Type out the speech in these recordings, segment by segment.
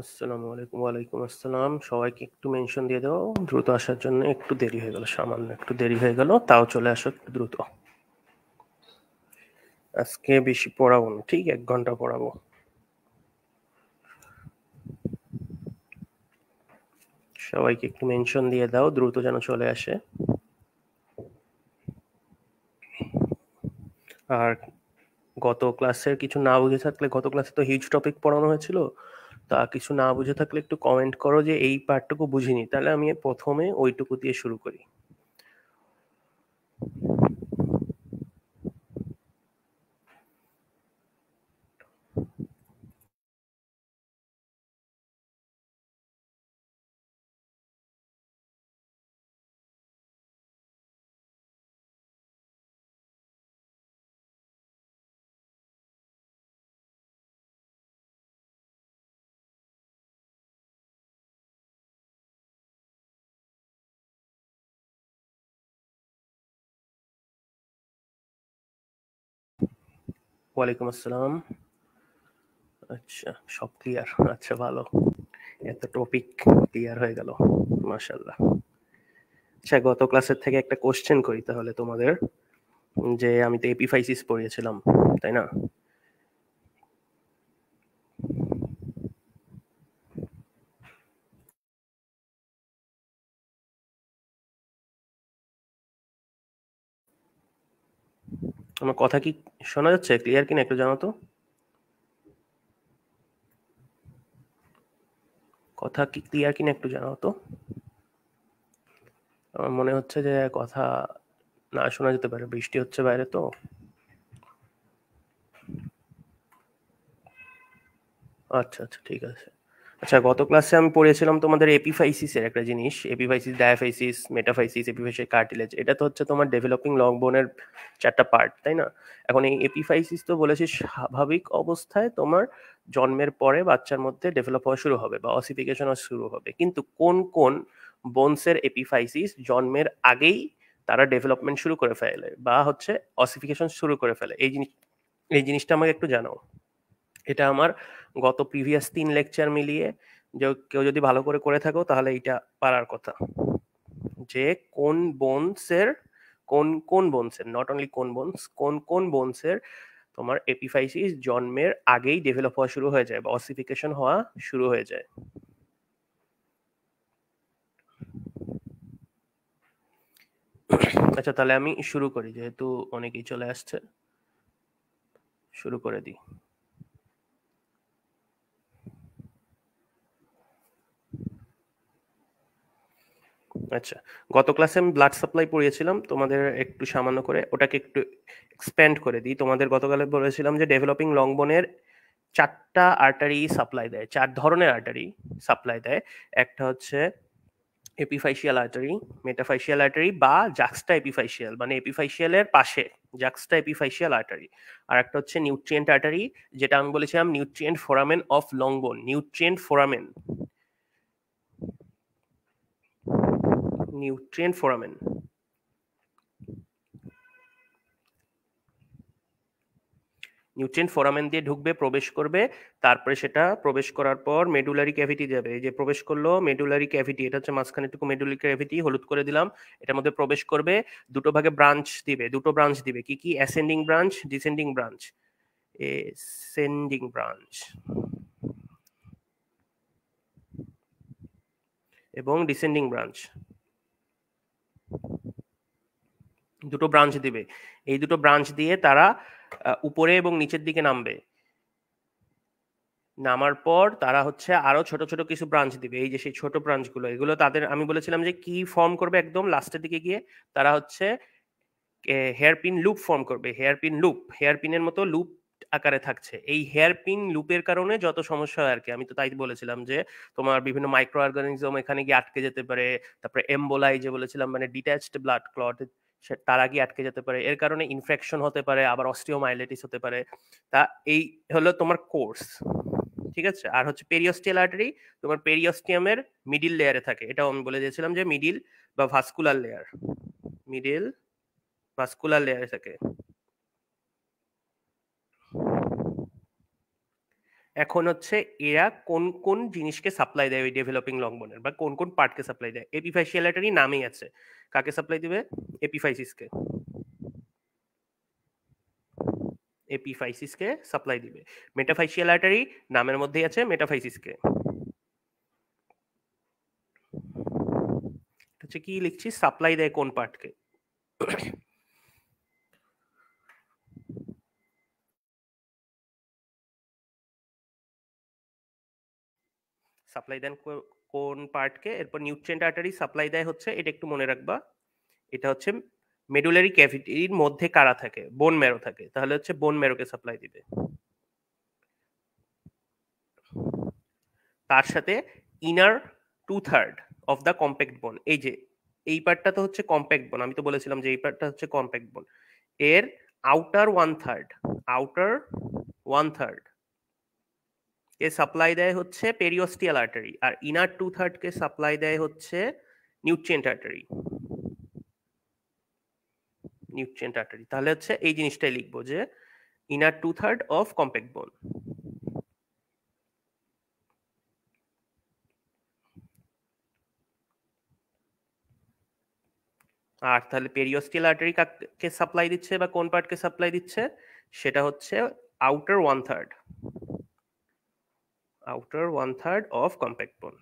আসসালামু আলাইকুম। ওয়ালাইকুম আসসালাম। সবাইকে একটু মেনশন দিয়ে দাও, দ্রুত আসার জন্য। একটু দেরি হয়ে গেল, সামান্য একটু দেরি হয়ে গেল, তাও চলে আসো একটু দ্রুত। আজকে বেশি পড়াবো না, ঠিক 1 ঘন্টা পড়াবো। সবাইকে একটু মেনশন দিয়ে দাও, দ্রুত যেন চলে আসে। আর গত ক্লাসের কিছু না বুঝে থাকলে, গত ক্লাসে তো হিউজ টপিক পড়ানো হয়েছিল, তা কিছু না বুঝে থাকলে একটু কমেন্ট করো যে এই পার্টটুকু বুঝিনি, তাহলে আমি প্রথমে ওইটুকু দিয়ে শুরু করি। ওয়ালাইকুম আসসালাম। আচ্ছা, সব ক্লিয়ার? আচ্ছা, ভালো। এত টপিক ক্লিয়ার হয়ে গেল, মাশাআল্লাহ। আচ্ছা, গত ক্লাসের থেকে একটা কোশ্চেন করি তাহলে তোমাদের, যে আমি তো এপিফাইসিস পড়িয়েছিলাম, তাই না? আমার কথা কি শোনা যাচ্ছে? ক্লিয়ার কিনা একটু জানো তো। কথা কি ক্লিয়ার কিনা একটু জানাও তো। আমার মনে হচ্ছে যে কথা না শোনা যেতে পারে, বৃষ্টি হচ্ছে বাইরে তো। আচ্ছা আচ্ছা, ঠিক আছে। আচ্ছা, গত ক্লাসে আমি পড়িয়েছিলাম তোমাদের এপিফাইসিস এর একটা জিনিস, epiphysis, diaphysis, metaphysis, epiphysis, cartilage. এটা তো হচ্ছে তোমার ডেভেলপিং লং বোনের 4টা পার্ট, তাই না? এখন এই এপিফাইসিস তো বলেছি স্বাভাবিক অবস্থায় তোমার জন্মের পরে বাচ্চার মধ্যে ডেভেলপ হওয়া শুরু হবে বা অসিফিকেশন হওয়া শুরু হবে, কিন্তু কোন কোন বোনসের এপিফাইসিস জন্মের আগেই তারা ডেভেলপমেন্ট শুরু করে ফেলে বা হচ্ছে অসিফিকেশন শুরু করে ফেলে, এই জিনিসটা আমাকে একটু জানাও। এটা আমার গত প্রিভিয়াস 3 লেকচার মিলিয়ে, যে কেউ যদি ভালো করে করে থাকো তাহলে এটা পারার কথা, যে কোন বোনসের, কোন কোন বোনসের, নট অনলি কোন বোনস, কোন কোন বোনসের তোমার এপিফাইসিস জন্মের আগেই ডেভেলপ হওয়া শুরু হয়ে যায় বা অসিফিকেশন হওয়া শুরু হয়ে যায়। আচ্ছা, তাহলে আমি শুরু করি, যেহেতু অনেকেই চলে আসছে, শুরু করে দিই। আচ্ছা, গত ক্লাসে আমি ব্লাড সাপ্লাই পড়িয়েছিলাম তোমাদের, একটু সামান্য করে ওটাকে একটু এক্সপ্যান্ড করে দিই। তোমাদের গতকালে বলেছিলাম যে ডেভেলপিং লং বোনের 4টা আর্টারি সাপ্লাই দেয়, 4 ধরনের আর্টারি সাপ্লাই দেয়। একটা হচ্ছে এপিফাইশিয়াল আর্টারি, মেটাফাইশিয়াল আর্টারি বা জাক্সটা এপিফাইশিয়াল, মানে এপিফাইশিয়ালের পাশে জাক্সটা এপিফাইশিয়াল আর্টারি। আর একটা হচ্ছে নিউট্রিয়েন্ট আর্টারি, যেটা আমি বলেছিলাম নিউট্রিয়েন্ট ফোরামেন অফ লং বোন, nutrient foramen, nutrient foramen. Nutrient foramen দিয়ে ঢুকবে, প্রবেশ করবে, তারপরে সেটা প্রবেশ করার পর মেডুলারি ক্যাভিটি যাবে। এই যে প্রবেশ করলো মেডুলারি ক্যাভিটি, এটা হচ্ছে মাঝখানেটুকু মেডুলারি ক্যাভিটি, হলুদ করে দিলাম। এটার মধ্যে প্রবেশ করবে, দুটো ভাগে ব্রাঞ্চ দিবে, দুটো ব্রাঞ্চ দিবে। কি কি? Ascending branch, descending branch. Ascending branch এবং ডিসেন্ডিং ব্রাঞ্চ, দুটো ব্রাঞ্চ দিবে। এই দুটো ব্রাঞ্চ দিয়ে তারা উপরে এবং নিচের দিকে নামবে। নামার পর তারা হচ্ছে আরো ছোট ছোট কিছু ব্রাঞ্চ দিবে। এই যে সেই ছোট ব্রাঞ্চগুলো, এগুলো তাদের, আমি বলেছিলাম যে কি ফর্ম করবে একদম লাস্টের দিকে গিয়ে, তারা হচ্ছে হেয়ারপিন লুপ ফর্ম করবে। হেয়ারপিন লুপ, হেয়ারপিনের মতো লুপ আকারে থাকছে। এই হেয়ারপিন লুপের কারণে যত সমস্যা হয় আর কি, আমি তো তাই বলেছিলাম যে তোমার বিভিন্ন মাইক্রো অর্গানিজম এখানে গিয়ে আটকে যেতে পারে। তারপরে এমবোলাই যে বলেছিলাম, মানে ডিট্যাচড ব্লাড ক্লট, তার আগে আটকে যেতে পারে। এর কারণে ইনফেকশন হতে পারে, আবার অস্টিওমাইলাইটিস হতে পারে। তা এই হলো তোমার কোর্স, ঠিক আছে? আর হচ্ছে পেরিওস্টিয়াল আর্টারি, তোমার পেরিওস্টিয়ামের মিডিল লেয়ারে থাকে। এটাও আমি বলে দিয়েছিলাম যে মিডিল বা ভাস্কুলার লেয়ার, মিডিল ভাস্কুলার লেয়ারে থাকে। এখন হচ্ছে এরা কোন কোন জিনিসকে সাপ্লাই দেয় ওই ডেভেলপিং লং বোনের, বা কোন কোন পার্টকে সাপ্লাই দেয়। এপিফাইসিয়াল আর্টারি নামেই আছে, কাকে সাপ্লাই দিবে? এপিফাইসিসকে। এপিফাইসিসকে সাপ্লাই দিবে। মেটাফাইসিয়াল আর্টারি নামের মধ্যেই আছে, মেটাফাইসিসকে। হচ্ছে কি লিখছি, সাপ্লাই দেয় কোন পার্টকে। সাপ্লাই দেন কোন পার্টকে। এরপর নিউট্রিয়েন্ট আর্টারি সাপ্লাই দেয় হচ্ছে, এটা একটু মনে রাখবা, এটা হচ্ছে মেডুলারি ক্যাভিটির মধ্যে কারা থাকে, বোন ম্যারো থাকে, তাহলে হচ্ছে বোন ম্যারোকে সাপ্লাই দিবে। তার সাথে ইনার 2/3 অফ দ্য কম্প্যাক্ট বোন, এই যে এই পার্টটা তো হচ্ছে কম্প্যাক্ট বোন, আমি তো বলেছিলাম যে এই পার্টটা হচ্ছে কম্প্যাক্ট বোন, এর আউটার 1/3, আউটার 1/3 কে সাপ্লাই দেয় হচ্ছে পেরিওস্টিয়াল আর্টারি, আর ইনার 2/3 কে সাপ্লাই দেয় হচ্ছে নিউট্রিয়েন্ট আর্টারি। নিউট্রিয়েন্ট আর্টারি, তাহলে হচ্ছে এই জিনিসটাই লিখবো যে ইনার 2/3 অফ কম্প্যাক্ট বোন। আর তাহলে পেরিওস্টিয়াল আর্টারি কাকে সাপ্লাই দিচ্ছে বা কোন পার্টকে সাপ্লাই দিচ্ছে, সেটা হচ্ছে আউটার 1/3, আউটার 1/3 অফ কম্প্যাক্ট বোন।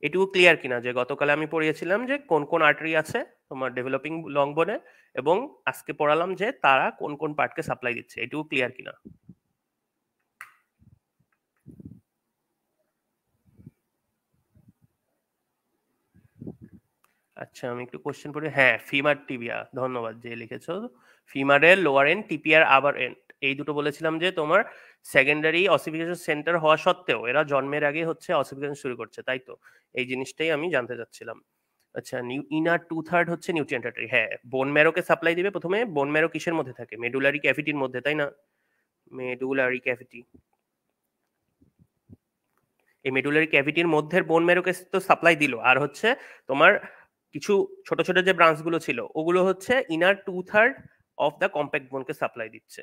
এটুকু ক্লিয়ার কিনা যে গতকালে আমি পড়িয়েছিলাম যে কোন কোন আর্টারি আছে তোমার ডেভেলপিং লং বোনে, এবং আজকে পড়ালাম যে তারা কোন কোন পার্টকে সাপ্লাই দিচ্ছে, এটুকু ক্লিয়ার কিনা? আচ্ছা আমি একটু কোশ্চেন পড়ি। হ্যাঁ, ফিমার টিবিয়া, ধন্যবাদ যে লিখেছো। ফিমারের লোয়ার এন্ড, টিপিয়ার আবার এন্ড, এই দুটো বলেছিলাম যে তোমার সেকেন্ডারি অসিফিকেশন সেন্টার হওয়া সত্ত্বেও এরা জন্মের আগে হচ্ছে অসিফিকেশন শুরু করছে, তাই তো? এই জিনিসটাই আমি জানতে চাচ্ছিলাম। আচ্ছা, ইনার 2/3 হচ্ছে নিউট্রিয়েন্ট আর্টারি। হ্যাঁ, বোন ম্যারোকে সাপ্লাই দিবে প্রথমে। বোন ম্যারো কিসের মধ্যে থাকে? মেডুলারি ক্যাভিটির মধ্যে, তাই না? মেডুলারি ক্যাভিটি, এই মেডুলারি ক্যাভিটির মধ্যে বোন ম্যারোকে তো সাপ্লাই দিল, আর হচ্ছে তোমার কিছু ছোট ছোট যে ব্রাঞ্চ গুলো ছিল ওগুলো হচ্ছে ইনার 2/3 অফ দ্য কম্প্যাক্ট বোনকে সাপ্লাই দিচ্ছে।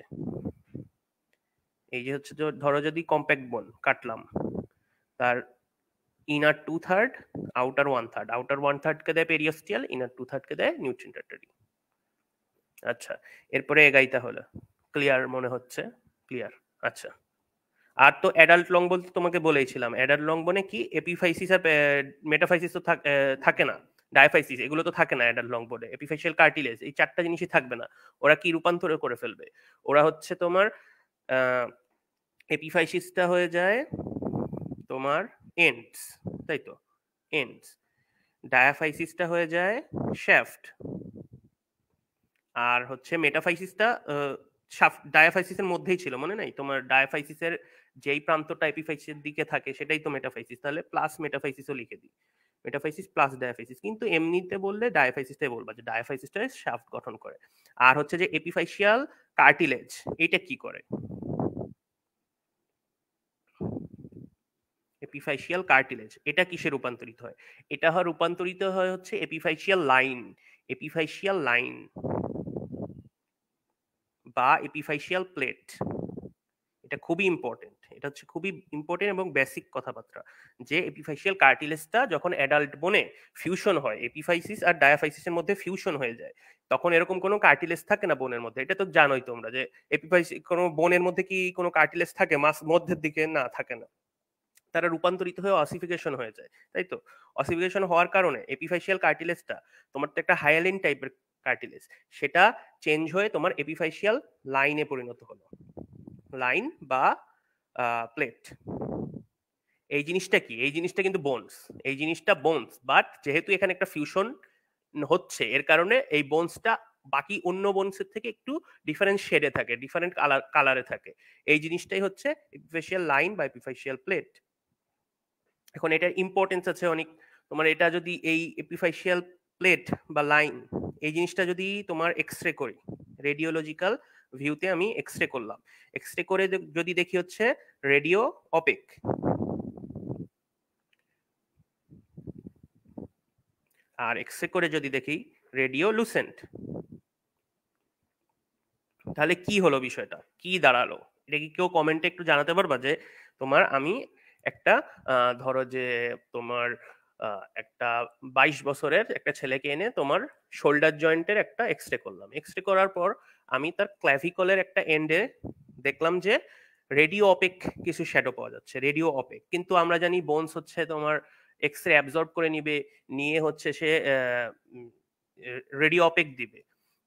এই যে হচ্ছে ধরো যদি কম্প্যাক্ট বোন কাটলাম, তার ইনার 2/3, আউটার 1/3, আউটার 1/3 কে দেয় পেরিওস্টিয়াল, ইনার 2/3 কে দেয় নিউট্রিয়েন্ট আর্টারি। আচ্ছা, এরপরে এগাইতে হলো। ক্লিয়ার মনে হচ্ছে? ক্লিয়ার। আচ্ছা, আর তো অ্যাডাল্ট লং বলতে তোমাকে বলেইছিলাম, অ্যাডাল্ট লং বনে কি এপিফাইসিস আর মেটাফাইসিস তো থাকে না, ডায়াফাইসিস এগুলো তো থাকে না অ্যাডাল্ট লং বোনে। এপিফাইসিয়াল কার্টিলেজ, এই চারটা জিনিসই থাকবে না। ওরা কি রূপান্তর করে ফেলবে? ওরা হচ্ছে তোমার এপিফাইসিসটা হয়ে যায় তোমার এন্ডস, তাই তো? এন্ডস। ডায়াফাইসিসটা হয়ে যায় শ্যাফট, আর হচ্ছে মেটাফাইসিসটা ডায়াফাইসিসের মধ্যেই ছিল, মনে নাই তোমার? ডায়াফাইসিসের যেই প্রান্তটা এপিফাইসিসের দিকে থাকে সেটাই তো মেটাফাইসিস, তাহলে প্লাস মেটাফাইসিসও লিখে দিই, মেটাফাইসিস প্লাস ডায়াফাইসিস। কিন্তু এমনিতে বললে ডায়াফাইসিসটাই বলবা, যে ডায়াফাইসিসটা শাফট গঠন করে। আর হচ্ছে যে এপিফাইসিয়াল কার্টিলেজ, এটা কি করে? এপিফাইসিয়াল কার্টিলেজ এটা কিসে রূপান্তরিত হয়? এটা হয় রূপান্তরিত হয় হচ্ছে এপিফাইসিয়াল লাইন, এপিফাইসিয়াল লাইন বা এপিফাইসিয়াল প্লেট। এটা খুবই ইম্পর্টেন্ট, এটা হচ্ছে খুবই ইম্পর্টেন্ট এবং বেসিক কথাবার্তা, যে এপিফাইসিয়াল কার্টিলেজটা যখন অ্যাডাল্ট বোনে ফিউশন হয়, এপিফাইসিস আর ডায়াফাইসিসের মধ্যে ফিউশন হয়ে যায়, তখন এরকম কোনো কার্টিলেজ থাকে না বোনের মধ্যে। এটা তো জানোই তোমরা যে এপিফাইসিস কোনো বোনের মধ্যে কি কোনো কার্টিলেজ থাকে মাস মধ্যের দিকে? না, থাকে না। তারা রূপান্তরিত হয়ে অসিফিকেশন হয়ে যায়, তাই তো? অসিফিকেশন হওয়ার কারণে এপিফাইসিয়াল কার্টিলেজটা, তোমার তো একটা হায়ালিন টাইপের কার্টিলেজ, সেটা চেঞ্জ হয়ে তোমার এপিফাইসিয়াল লাইনে পরিণত হলো, লাইন বা প্লেট। এই জিনিসটা কি? এই জিনিসটা কিন্তু বোনস, এই জিনিসটা বোনস, বাট যেহেতু এখানে একটা ফিউশন হচ্ছে, এর কারণে এই বোনসটা বাকি অন্য বোনসের থেকে একটু ডিফারেন্ট শেডে থাকে, ডিফারেন্ট কালারে থাকে। এই জিনিসটাই হচ্ছে এপিফাইসিয়াল লাইন বা এপিফাইসিয়াল প্লেট। এখন এটার ইম্পর্টেন্স আছে অনেক। তোমার এটা যদি এই এপিফাইসিয়াল প্লেট বা লাইন, এই জিনিসটা যদি তোমার এক্স রে করি, রেডিওলজিক্যাল ভিউতে আমি এক্স রে করলাম, এক্স রে করে যদি দেখি হচ্ছে রেডিও অপেক, আর এক্স রে করে যদি দেখি রেডিও লুসেন্ট। তাহলে কি হলো, বিষয়টা কি দাঁড়ালো, এটা কি কেউ কমেন্টে একটু জানাতে পারবা? যে তোমার আমি একটা ধরো যে তোমার একটা 22 বছরের একটা ছেলেকে এনে তোমার শোল্ডার জয়েন্টের একটা এক্সরে করলাম। এক্সরে করার পর আমি তার ক্ল্যাভিকলের একটা এন্ডে দেখলাম যে রেডিও অপেক কিছু শ্যাডো পাওয়া যাচ্ছে, রেডিও অপেক। কিন্তু আমরা জানি বোনস হচ্ছে তোমার এক্সরে অ্যাবজর্ব করে নিবে, নিয়ে হচ্ছে সে রেডিও অপেক দিবে।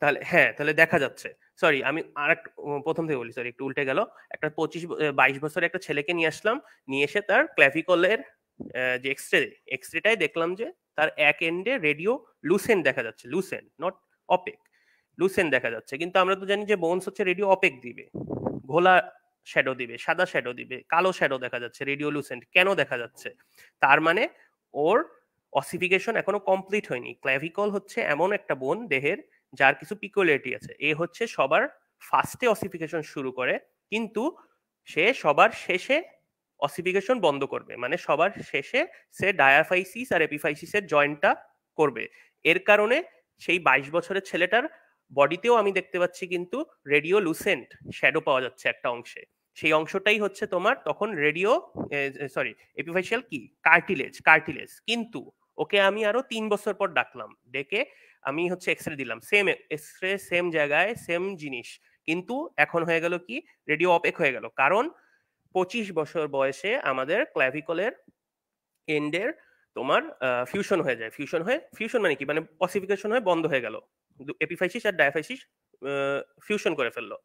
তাহলে হ্যাঁ, তাহলে দেখা যাচ্ছে, সরি আমি আর প্রথম থেকে বলি, সরি একটু উল্টে গেল। একটা 22 বছরের একটা ছেলেকে নিয়ে আসলাম, নিয়ে এসে তার ক্ল্যাভিকলের যে এক্সরেটাই দেখলাম যে তার এক এন্ডে রেডিও লুসেন্ট দেখা যাচ্ছে, লুসেন্ট নট অপেক, লুসেন্ট দেখা যাচ্ছে। কিন্তু আমরা তো জানি যে বোনস হচ্ছে রেডিও অপেক দিবে, ঘোলা শ্যাডো দিবে, সাদা শ্যাডো দিবে, কালো শ্যাডো দেখা যাচ্ছে, রেডিও লুসেন্ট কেন দেখা যাচ্ছে? তার মানে ওর অসিফিকেশন এখনো কমপ্লিট হয়নি। ক্ল্যাভিকল হচ্ছে এমন একটা বোন দেহের যার কিছু পিকুলিয়ারিটি আছে। এ হচ্ছে সবার ফার্স্টে অসিফিকেশন শুরু করে, কিন্তু সে সবার শেষে অসিফিকেশন বন্ধ করবে, মানে সবার শেষে সে ডায়াফাইসিস আর এপিফাইসিসের জয়েন্টটা করবে। এর কারণে সেই 22 বছরের ছেলেটার বডিতেও আমি দেখতে পাচ্ছি কিন্তু রেডিও লুসেন্ট শ্যাডো পাওয়া যাচ্ছে একটা অংশে। সেই অংশটাই হচ্ছে তোমার তখন রেডিও, সরি এপিফাইশিয়াল কি, কার্টিলেজ। কিন্তু ওকে আমি আরো 3 বছর পর ডাকলাম, ডেকে আমি হচ্ছে এক্সরে দিলাম, সেম এক্সরে সেম জায়গায় সেম জিনিস, কিন্তু এখন হয়ে গেল কি, রেডিও অপেক হয়ে গেল। কারণ 25 বছর বয়সে আমাদের ক্ল্যাভিকলের এন্ডের তোমার ফিউশন হয়ে যায়, ফিউশন মানে কি, মানে অসিফিকেশন হয়ে বন্ধ হয়ে গেল, এপিফাইসিস আর ডায়াফাইসিস ফিউশন করে ফেললো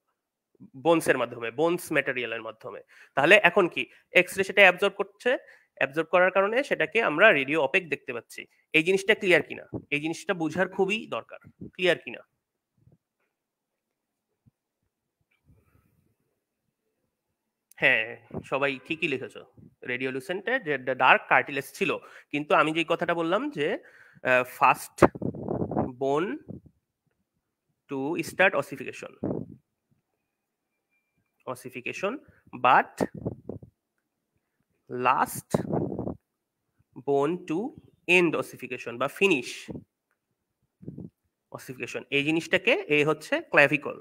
বোনসের মাধ্যমে, বোনস ম্যাটেরিয়ালের মাধ্যমে। তাহলে এখন কি, এক্সরে সেটা অ্যাবজর্ব করছে, অ্যাবজর্ব করার কারণে সেটাকে আমরা রেডিও অপেক দেখতে পাচ্ছি। এই জিনিসটা ক্লিয়ার কিনা, এই জিনিসটা বুঝার খুবই দরকার, ক্লিয়ার কিনা? হ্যাঁ, সবাই ঠিকই লিখেছো। রেডিওলুসেন্টে যে ডার্ক কার্টিলেজ ছিল, কিন্তু আমি যে কথাটা বললাম যে ফার্স্ট বোন to start ossification, but last বোন টু এন্ড অসিফিকেশন বা ফিনিশ অসিফিকেশন, এই জিনিসটাকে এই হচ্ছে ক্ল্যাভিকল।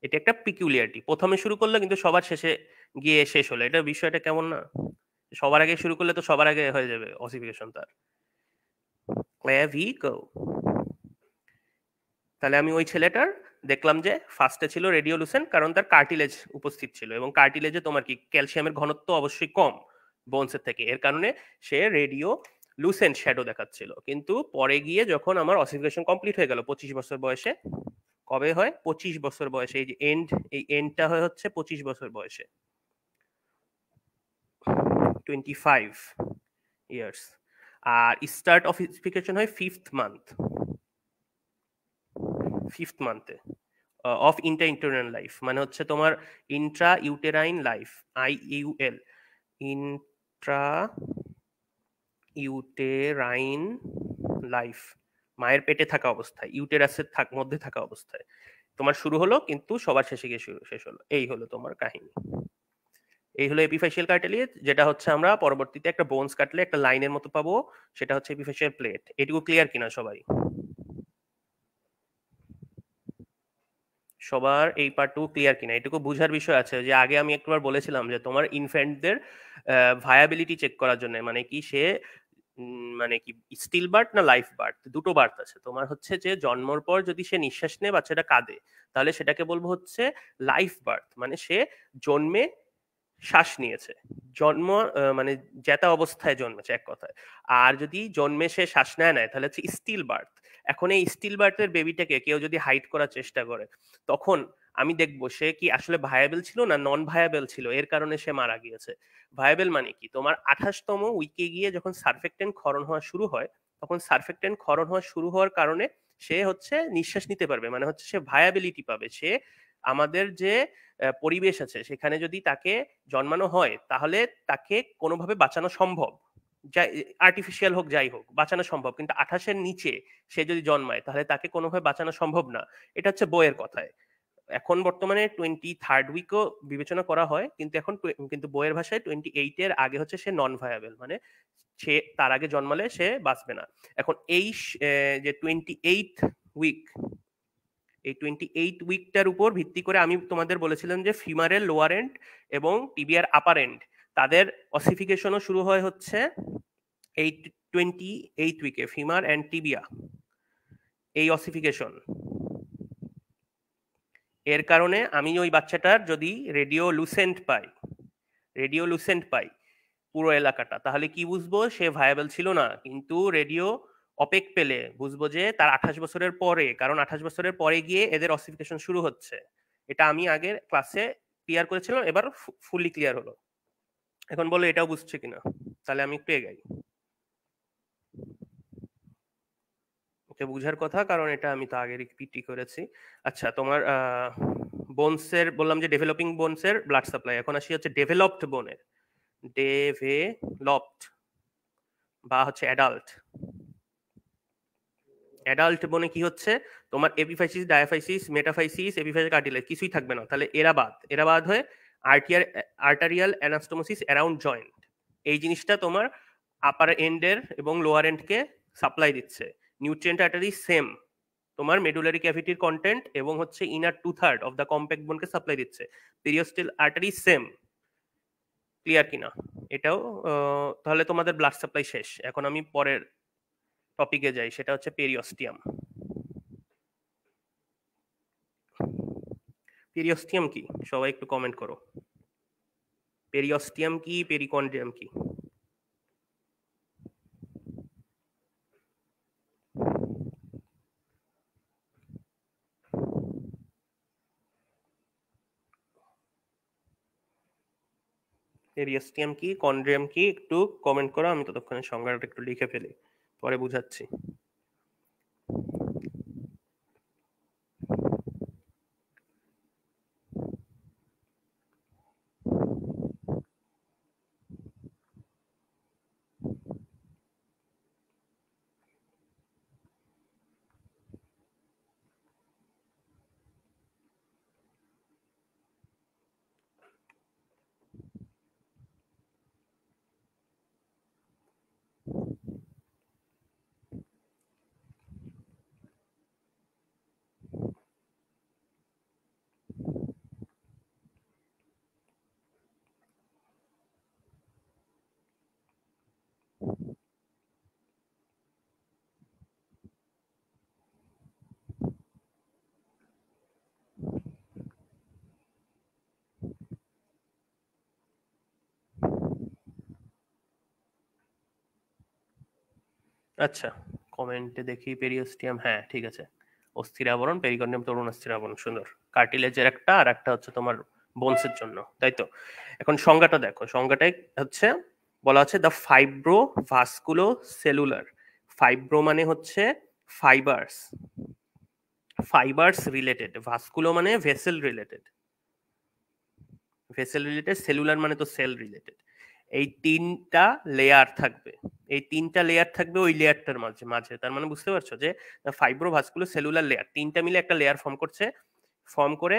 এটা একটা পিকুলিয়ারিটি, প্রথমে শুরু করলো কিন্তু সবার শেষে গিয়ে শেষ হলো। এটা বিষয়টা কেমন না? সবার আগে শুরু করলে তো সবার আগে হয়ে যাবে অসিফিকেশন তার, ক্ল্যাভিকল। তাহলে আমি ওই ছেলেটার দেখলাম যে ফার্স্টে ছিল রেডিওলুসেন্ট, কারণ তার কার্টিলেজ উপস্থিত ছিল, এবং কার্টিলেজে তোমার কি ক্যালসিয়ামের ঘনত্ব অবশ্যই কম বোনসের থেকে, এর কারণে সে রেডিও লুসেন্ট শ্যাডো দেখাচ্ছিল। কিন্তু পরে গিয়ে যখন আমার অসিফিকেশন কমপ্লিট হয়ে গেল 25 বছর বয়সে, কবে হয়, 25 বছর বয়সে, এই যে এন্ড, এই এন্ডটা হয় হচ্ছে 25 বছর বয়সে, 25 ইয়ার্স। আর স্টার্ট অসিফিকেশন হয় ফিফথ মান্থে অফ ইন্ট্রা লাইফ, মানে হচ্ছে তোমার Intra uterine life, IUL, Intra uterine life, মায়ের পেটে থাকা অবস্থায়, ইউটেরাসের মধ্যে থাকা অবস্থায় তোমার শুরু হলো, কিন্তু সবার শেষে গিয়ে শেষ হলো। এই হলো তোমার কাহিনী, এই হলো এপিফাইশিয়াল কার্টিলেজ, যেটা হচ্ছে আমরা পরবর্তীতে একটা বোনস কাটলে একটা লাইনের মতো পাবো, সেটা হচ্ছে এপিফাইশিয়াল প্লেট। এটুকু ক্লিয়ার কিনা সবাই? সবার এই পার্টটুকু ক্লিয়ার কিনা, এটুকু বুঝার বিষয় আছে? যে আগে আমি একবার বলেছিলাম যে তোমার ইনফ্যান্টদের ভায়াবিলিটি চেক করার জন্য, মানে কি সে মানে কি স্টিল বার্থ না লাইফ বার্থ, দুটো বার্থ আছে তোমার। হচ্ছে যে জন্মর পর যদি সে নিঃশ্বাস নেয়, বাচ্চাটা কাঁদে, তাহলে সেটাকে বলবো হচ্ছে লাইফ বার্থ, মানে সে জন্মে শ্বাস নিয়েছে, জন্ম মানে জেতা অবস্থায় জন্মেছে এক কথায়। আর যদি জন্মে সে শ্বাস নেয় তাহলে হচ্ছে স্টিল বার্থ। এখন এই স্টিল বার্থের বেবিটাকে কেউ যদি হাইড করার চেষ্টা করে, তখন আমি দেখবো সে কি আসলে ভায়াবেল ছিল না নন ভায়াবেল ছিল, এর কারণে সে মারা গিয়েছে। ভায়াবেল মানে কি, তোমার 28তম উইকে গিয়ে যখন সারফেক্টেন্ট ক্ষরণ হওয়া শুরু হয়, তখন সারফেক্টেন্ট ক্ষরণ হওয়া শুরু হওয়ার কারণে সে হচ্ছে নিঃশ্বাস নিতে পারবে, মানে হচ্ছে সে ভায়াবিলিটি পাবে। সে আমাদের যে পরিবেশ আছে সেখানে যদি তাকে জন্মানো হয়, তাহলে তাকে কোনোভাবে বাঁচানো সম্ভব, যাই আর্টিফিশিয়াল হোক যাই হোক বাঁচানো সম্ভব। কিন্তু 28-এর নিচে সে যদি জন্মায়, তাহলে তাকে কোনোভাবে বাঁচানো সম্ভব না। এটা হচ্ছে বইয়ের কথায়। এখন বর্তমানে 23rd উইকও বিবেচনা করা হয়, কিন্তু এখন কিন্তু বইয়ের ভাষায় 28-এর আগে হচ্ছে সে নন ভায়াবেল, মানে সে তার আগে জন্মালে সে বাঁচবে না। এখন এই যে 28th উইক এই 28 উইকটার উপর ভিত্তি করে আমি তোমাদের বলেছিলাম যে ফিমারের লোয়ার এন্ড এবং টিবিয়ার আপার এন্ড তাদের অসিফিকেশনও শুরু হয় হচ্ছে এই 28 উইকে, ফিমার অ্যান্ড টিবিয়া এই অসিফিকেশন। এর কারণে আমি ওই বাচ্চাটার যদি রেডিও লুসেন্ট পাই পুরো এলাকাটা, তাহলে কি বুঝবো? সে ভায়াবল ছিল না। কিন্তু রেডিও অপেক পেলে বুঝবো যে তার 28 বছরের পরে, কারণ 28 বছরের পরে গিয়ে এদের অসিফিকেশন শুরু হচ্ছে। এটা আমি আগের ক্লাসে ক্লিয়ার করেছিলাম, এবার ফুললি ক্লিয়ার হলো। এখন বলো এটাও বুঝছে কিনা, তাহলে আমি একটু এগাই। এটা বুঝার কথা, কারণ এটা আমি তো আগে রিপিটই করেছি। আচ্ছা, তোমার বোনসের বললাম যে ডেভেলপিং বোনসের ব্লাড সাপ্লাই। এখন আসি হচ্ছে ডেভেলপড বোনের, ডেভেলপড বা হচ্ছে অ্যাডাল্ট। অ্যাডাল্ট বোনে কি হচ্ছে? তোমার epiphysis, diaphysis, metaphysis, epiphysis, cartilage কিছুই থাকবে না। তাহলে এরা বাদ হয়ে আর্টারিয়াল অ্যানাস্টোমোসিস অ্যারাউন্ড জয়েন্ট, এই জিনিসটা তোমার আপার এন্ডের এবং লোয়ার এন্ডকে সাপ্লাই দিচ্ছে। নিউট্রিয়েন্ট আর্টারি সেম, তোমার মেডুলারি ক্যাভিটির কন্টেন্ট এবং হচ্ছে ইনার 2/3 অফ দ্য কম্প্যাক্ট বোনকে সাপ্লাই দিচ্ছে। পেরিওস্টাল আর্টারি সেম। ক্লিয়ার কিনা এটাও? তাহলে তোমাদের ব্লাড সাপ্লাই শেষ। এখন আমি পরের টপিকে যাই, সেটা হচ্ছে পেরিওস্টিয়াম। পেরিওস্টিয়াম কি সবাই একটু কমেন্ট করো। পেরিওস্টিয়াম কি, পেরিকন্ড্রিয়াম কি? পেরিওস্টিয়াম কি, কন্ড্রিয়াম কি, একটু কমেন্ট করো। আমি ততক্ষণে সংজ্ঞাটা একটু লিখে ফেলি, পরে বুঝাচ্ছি। আচ্ছা, কমেন্টে দেখি পেরিওস্টিয়াম, হ্যাঁ ঠিক আছে। অস্থির আবরণ, পেরিকন্ডিয়াম তরুণ অস্থির আবরণ, সুন্দর। কার্টিলেজের একটা, আর একটা হচ্ছে তোমার বোনসের জন্য, তাই তো? এখন সংজ্ঞাটা দেখো, সংজ্ঞাটাই হচ্ছে বলা আছে দ্য ফাইব্রো ভাস্কুলো সেলুলার। ফাইব্রো মানে হচ্ছে ফাইবার্স, ফাইবার্স রিলেটেড, ভাস্কুলো মানে ভেসেল রিলেটেড, সেলুলার মানে তো সেল রিলেটেড। এই তিনটা লেয়ার থাকবে, ওই লেয়ারটার মাঝে মাঝে, তার মানে বুঝতে পারছো যে ফাইব্রোভাস্কুলার সেলুলার লেয়ার তিনটা মিলে একটা লেয়ার ফর্ম করে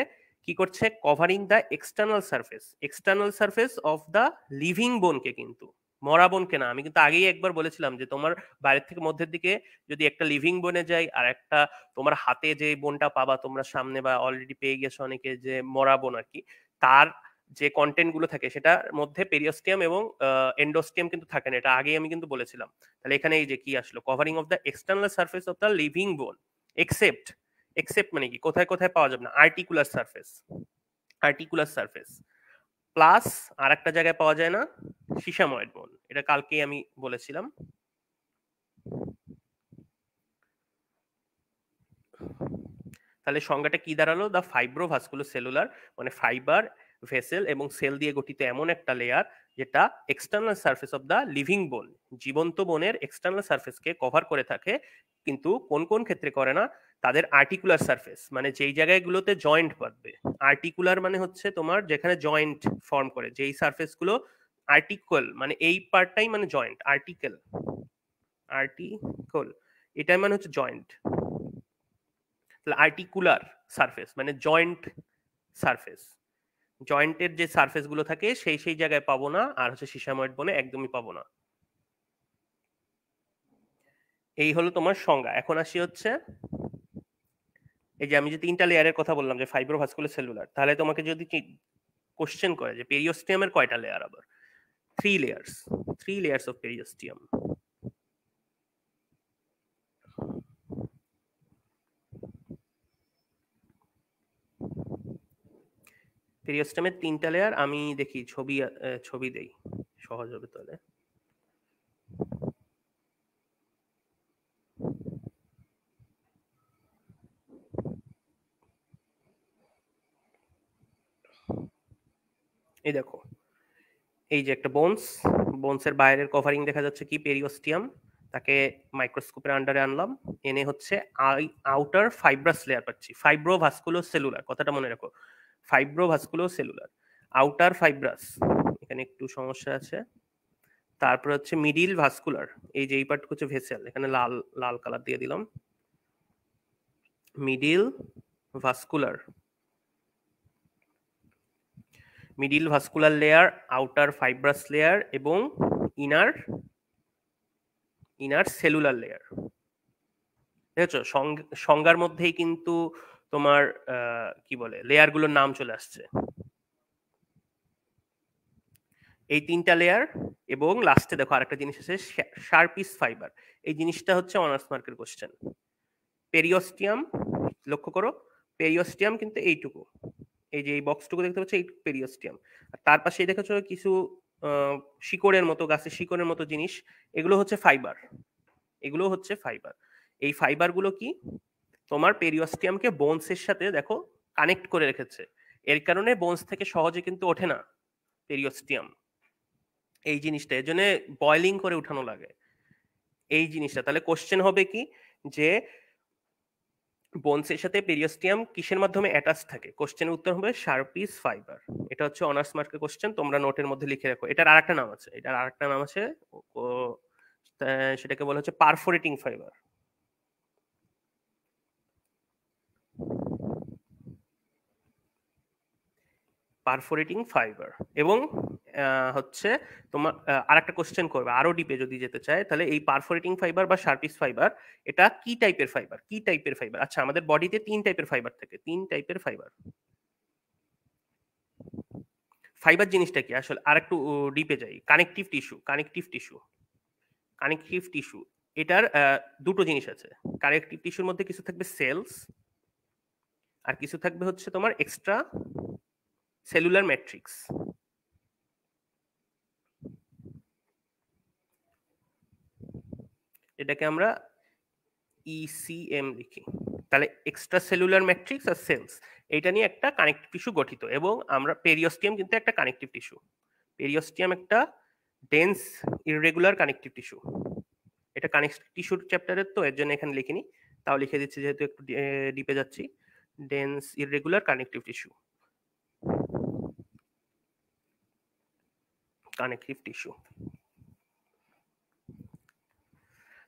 কি করছে? Covering the external surface of the living বোনকে, কিন্তু মরা বোনকে না। আমি কিন্তু আগেই একবার বলেছিলাম যে তোমার বাইরের থেকে মধ্যের দিকে যদি একটা লিভিং বোনে যায়, আর একটা তোমার হাতে যে বোনটা পাবা তোমরা সামনে, বা অলরেডি পেয়ে গেছো অনেকে, যে মরা বোন আর কি, তার যে কন্টেন্ট গুলো থাকে সেটার মধ্যে পেরিওস্টিয়াম এবং এন্ডোস্টিয়াম কিন্তু থাকে না। এটা আগেই আমি কিন্তু বলেছিলাম। তাহলে এখানে এই যে কি আসলো, covering of the external surface of the living বোন, এক্সেপ্ট, মানে কি কোথায় কোথায় পাওয়া যাবে না? আর্টিকুলার সারফেস প্লাস আর একটা জায়গায় পাওয়া যায় না, সিসাময়েড বোন। এটা কালকেই আমি বলেছিলাম। তাহলে সংজ্ঞাটা কি দাঁড়ালো? দ্য ফাইব্রোভাস্কুলার সেলুলার মানে ফাইবার, ভেসেল এবং সেল দিয়ে গঠিত এমন একটা লেয়ার যেটা external surface of the living বোন, জীবন্ত বোনের এক্সটার্নাল সারফেসকে কভার করে থাকে। কিন্তু কোন কোন ক্ষেত্রে করে না? তাদের আর্টিকুলার সারফেস মানে যেই জায়গাগুলোতে জয়েন্ট বাঁধবে। আর্টিকুলার মানে হচ্ছে তোমার যেখানে জয়েন্ট ফর্ম করে, যেই সারফেস গুলো আর্টিকল মানে এই পার্টটাই মানে জয়েন্ট, আর্টিকল এটাই মানে হচ্ছে জয়েন্ট। আর্টিকুলার সারফেস মানে জয়েন্ট সারফেস, জয়েন্টের যে সারফেস গুলো থাকে সেই জায়গায় পাবো না, আর হচ্ছে সিসাময়েড বোনে একদমই পাবো না। এই হলো তোমার সংজ্ঞা। এখন আসি হচ্ছে এই যে আমি যে তিনটা লেয়ারের কথা বললাম যে ফাইব্রোভাস্কুলার সেলুলার, তাহলে তোমাকে যদি কোশ্চেন করে যে পেরিওস্টিয়ামের কয়টা লেয়ার, আবার 3 layers, 3 layers of periosteum. পেরিওস্টেমের 3টা লেয়ার, আমি দেখি ছবি দেই, সহজ হবে তাহলে। এই দেখো, এই যে একটা বোনসের বাইরের কভারিং দেখা যাচ্ছে কি পেরিওস্টিয়াম, তাকে মাইক্রোস্কোপের আন্ডারে আনলাম, এনে হচ্ছে আউটার ফাইব্রাস লেয়ার পাচ্ছি, ফাইব্রোভাস্কুলো সেলুলার, কথাটা মনে রাখো, ফাইব্রোভাস্কুলো সেলুলার, আউটার ফাইব্রাস, এখানে একটু সমস্যা আছে। তারপর হচ্ছে মিডিল ভাস্কুলার, এই যে এই পার্ট হচ্ছে ভেসেল, এখানে লাল লাল কালার দিয়ে দিলাম, middle vascular, middle vascular layer, outer fibrous layer এবং ইনার সেলুলার লেয়ার। দেখেছো সংজ্ঞার মধ্যেই কিন্তু তোমার কি বলে লেয়ারগুলোর নাম চলে আসছে। এই 3টা লেয়ার এবং লাস্টে দেখো আরেকটা জিনিস আছে, শার্পিস ফাইবার। এই জিনিসটা হচ্ছে অনার্স মার্কের কোশ্চেন। পেরিওস্টিয়াম, লক্ষ্য করো, পেরিওস্টিয়াম কিন্তু এইটুকু, এই যে এই বক্সটুকু দেখতে পাচ্ছ, এই পেরিওস্টিয়াম, আর তার পাশেই দেখেছো কিছু শিকড়ের মতো, গাছের শিকড়ের মতো জিনিস, এগুলো হচ্ছে ফাইবার, এগুলো হচ্ছে ফাইবার। এই ফাইবারগুলো কি তোমার পেরিওস্টিয়ামকে বোনসের সাথে দেখো কানেক্ট করে রেখেছে, এর কারণে বোনস থেকে সহজে কিন্তু ওঠে না পেরিওস্টিয়াম, এই জিনিসটা এর জন্য বয়লিং করে উঠানো লাগে এই জিনিসটা। তাহলে কোশ্চেন হবে কি যে বোনসের সাথে পেরিওস্টিয়াম কিসের মাধ্যমে অ্যাটাচ থাকে, কোশ্চেনের উত্তর হবে শার্পিস ফাইবার। এটা হচ্ছে অনার্স মার্কের কোশ্চেন, তোমরা নোটের মধ্যে লিখে রাখো। এটার আরেকটা নাম আছে, এটার আরেকটা নাম আছে, সেটাকে বলা হচ্ছে পারফোরেটিং ফাইবার। Perforating fibre. এবং হচ্ছে তোমার আরেকটা কোশ্চেন করবে আরো ডিপে যদি যেতে চায়, তাহলে এই পারফোরেটিং ফাইবার বা শার্পিস ফাইবার এটা কি টাইপের ফাইবার, কি টাইপের ফাইবার। আচ্ছা, আমাদের বডিতে 3 টাইপের ফাইবার থাকে, 3 টাইপের ফাইবার। ফাইবার জিনিসটা কি আসলে, আর একটু ডিপে যাই, কানেকটিভ টিস্যু, কানেকটিভ টিস্যু, এটার দুটো জিনিস আছে। কানেকটিভ টিস্যুর মধ্যে কিছু থাকবে সেলস, আর কিছু থাকবে হচ্ছে তোমার এক্সট্রা সেলুলার ম্যাট্রিক্স। এটাকে আমরা ইসিএম লিখি। তাহলে এক্সট্রা সেলুলার ম্যাট্রিক্স আর সেলস, এটা নিয়ে একটা কানেকটিভ টিস্যু গঠিত। এবং আমরা পেরিওস্টিয়াম কিন্তু একটা কানেকটিভ টিস্যু, পেরিওস্টিয়াম একটা ডেন্স ইররেগুলার কানেকটিভ টিস্যু। এটা কানেকটিভ টিস্যুর চ্যাপ্টারের, তো এর জন্য এখানে লিখিনি, তাও লিখে দিচ্ছি যেহেতু একটু ডিপে যাচ্ছি। Dense irregular connective tissue, connective tissue.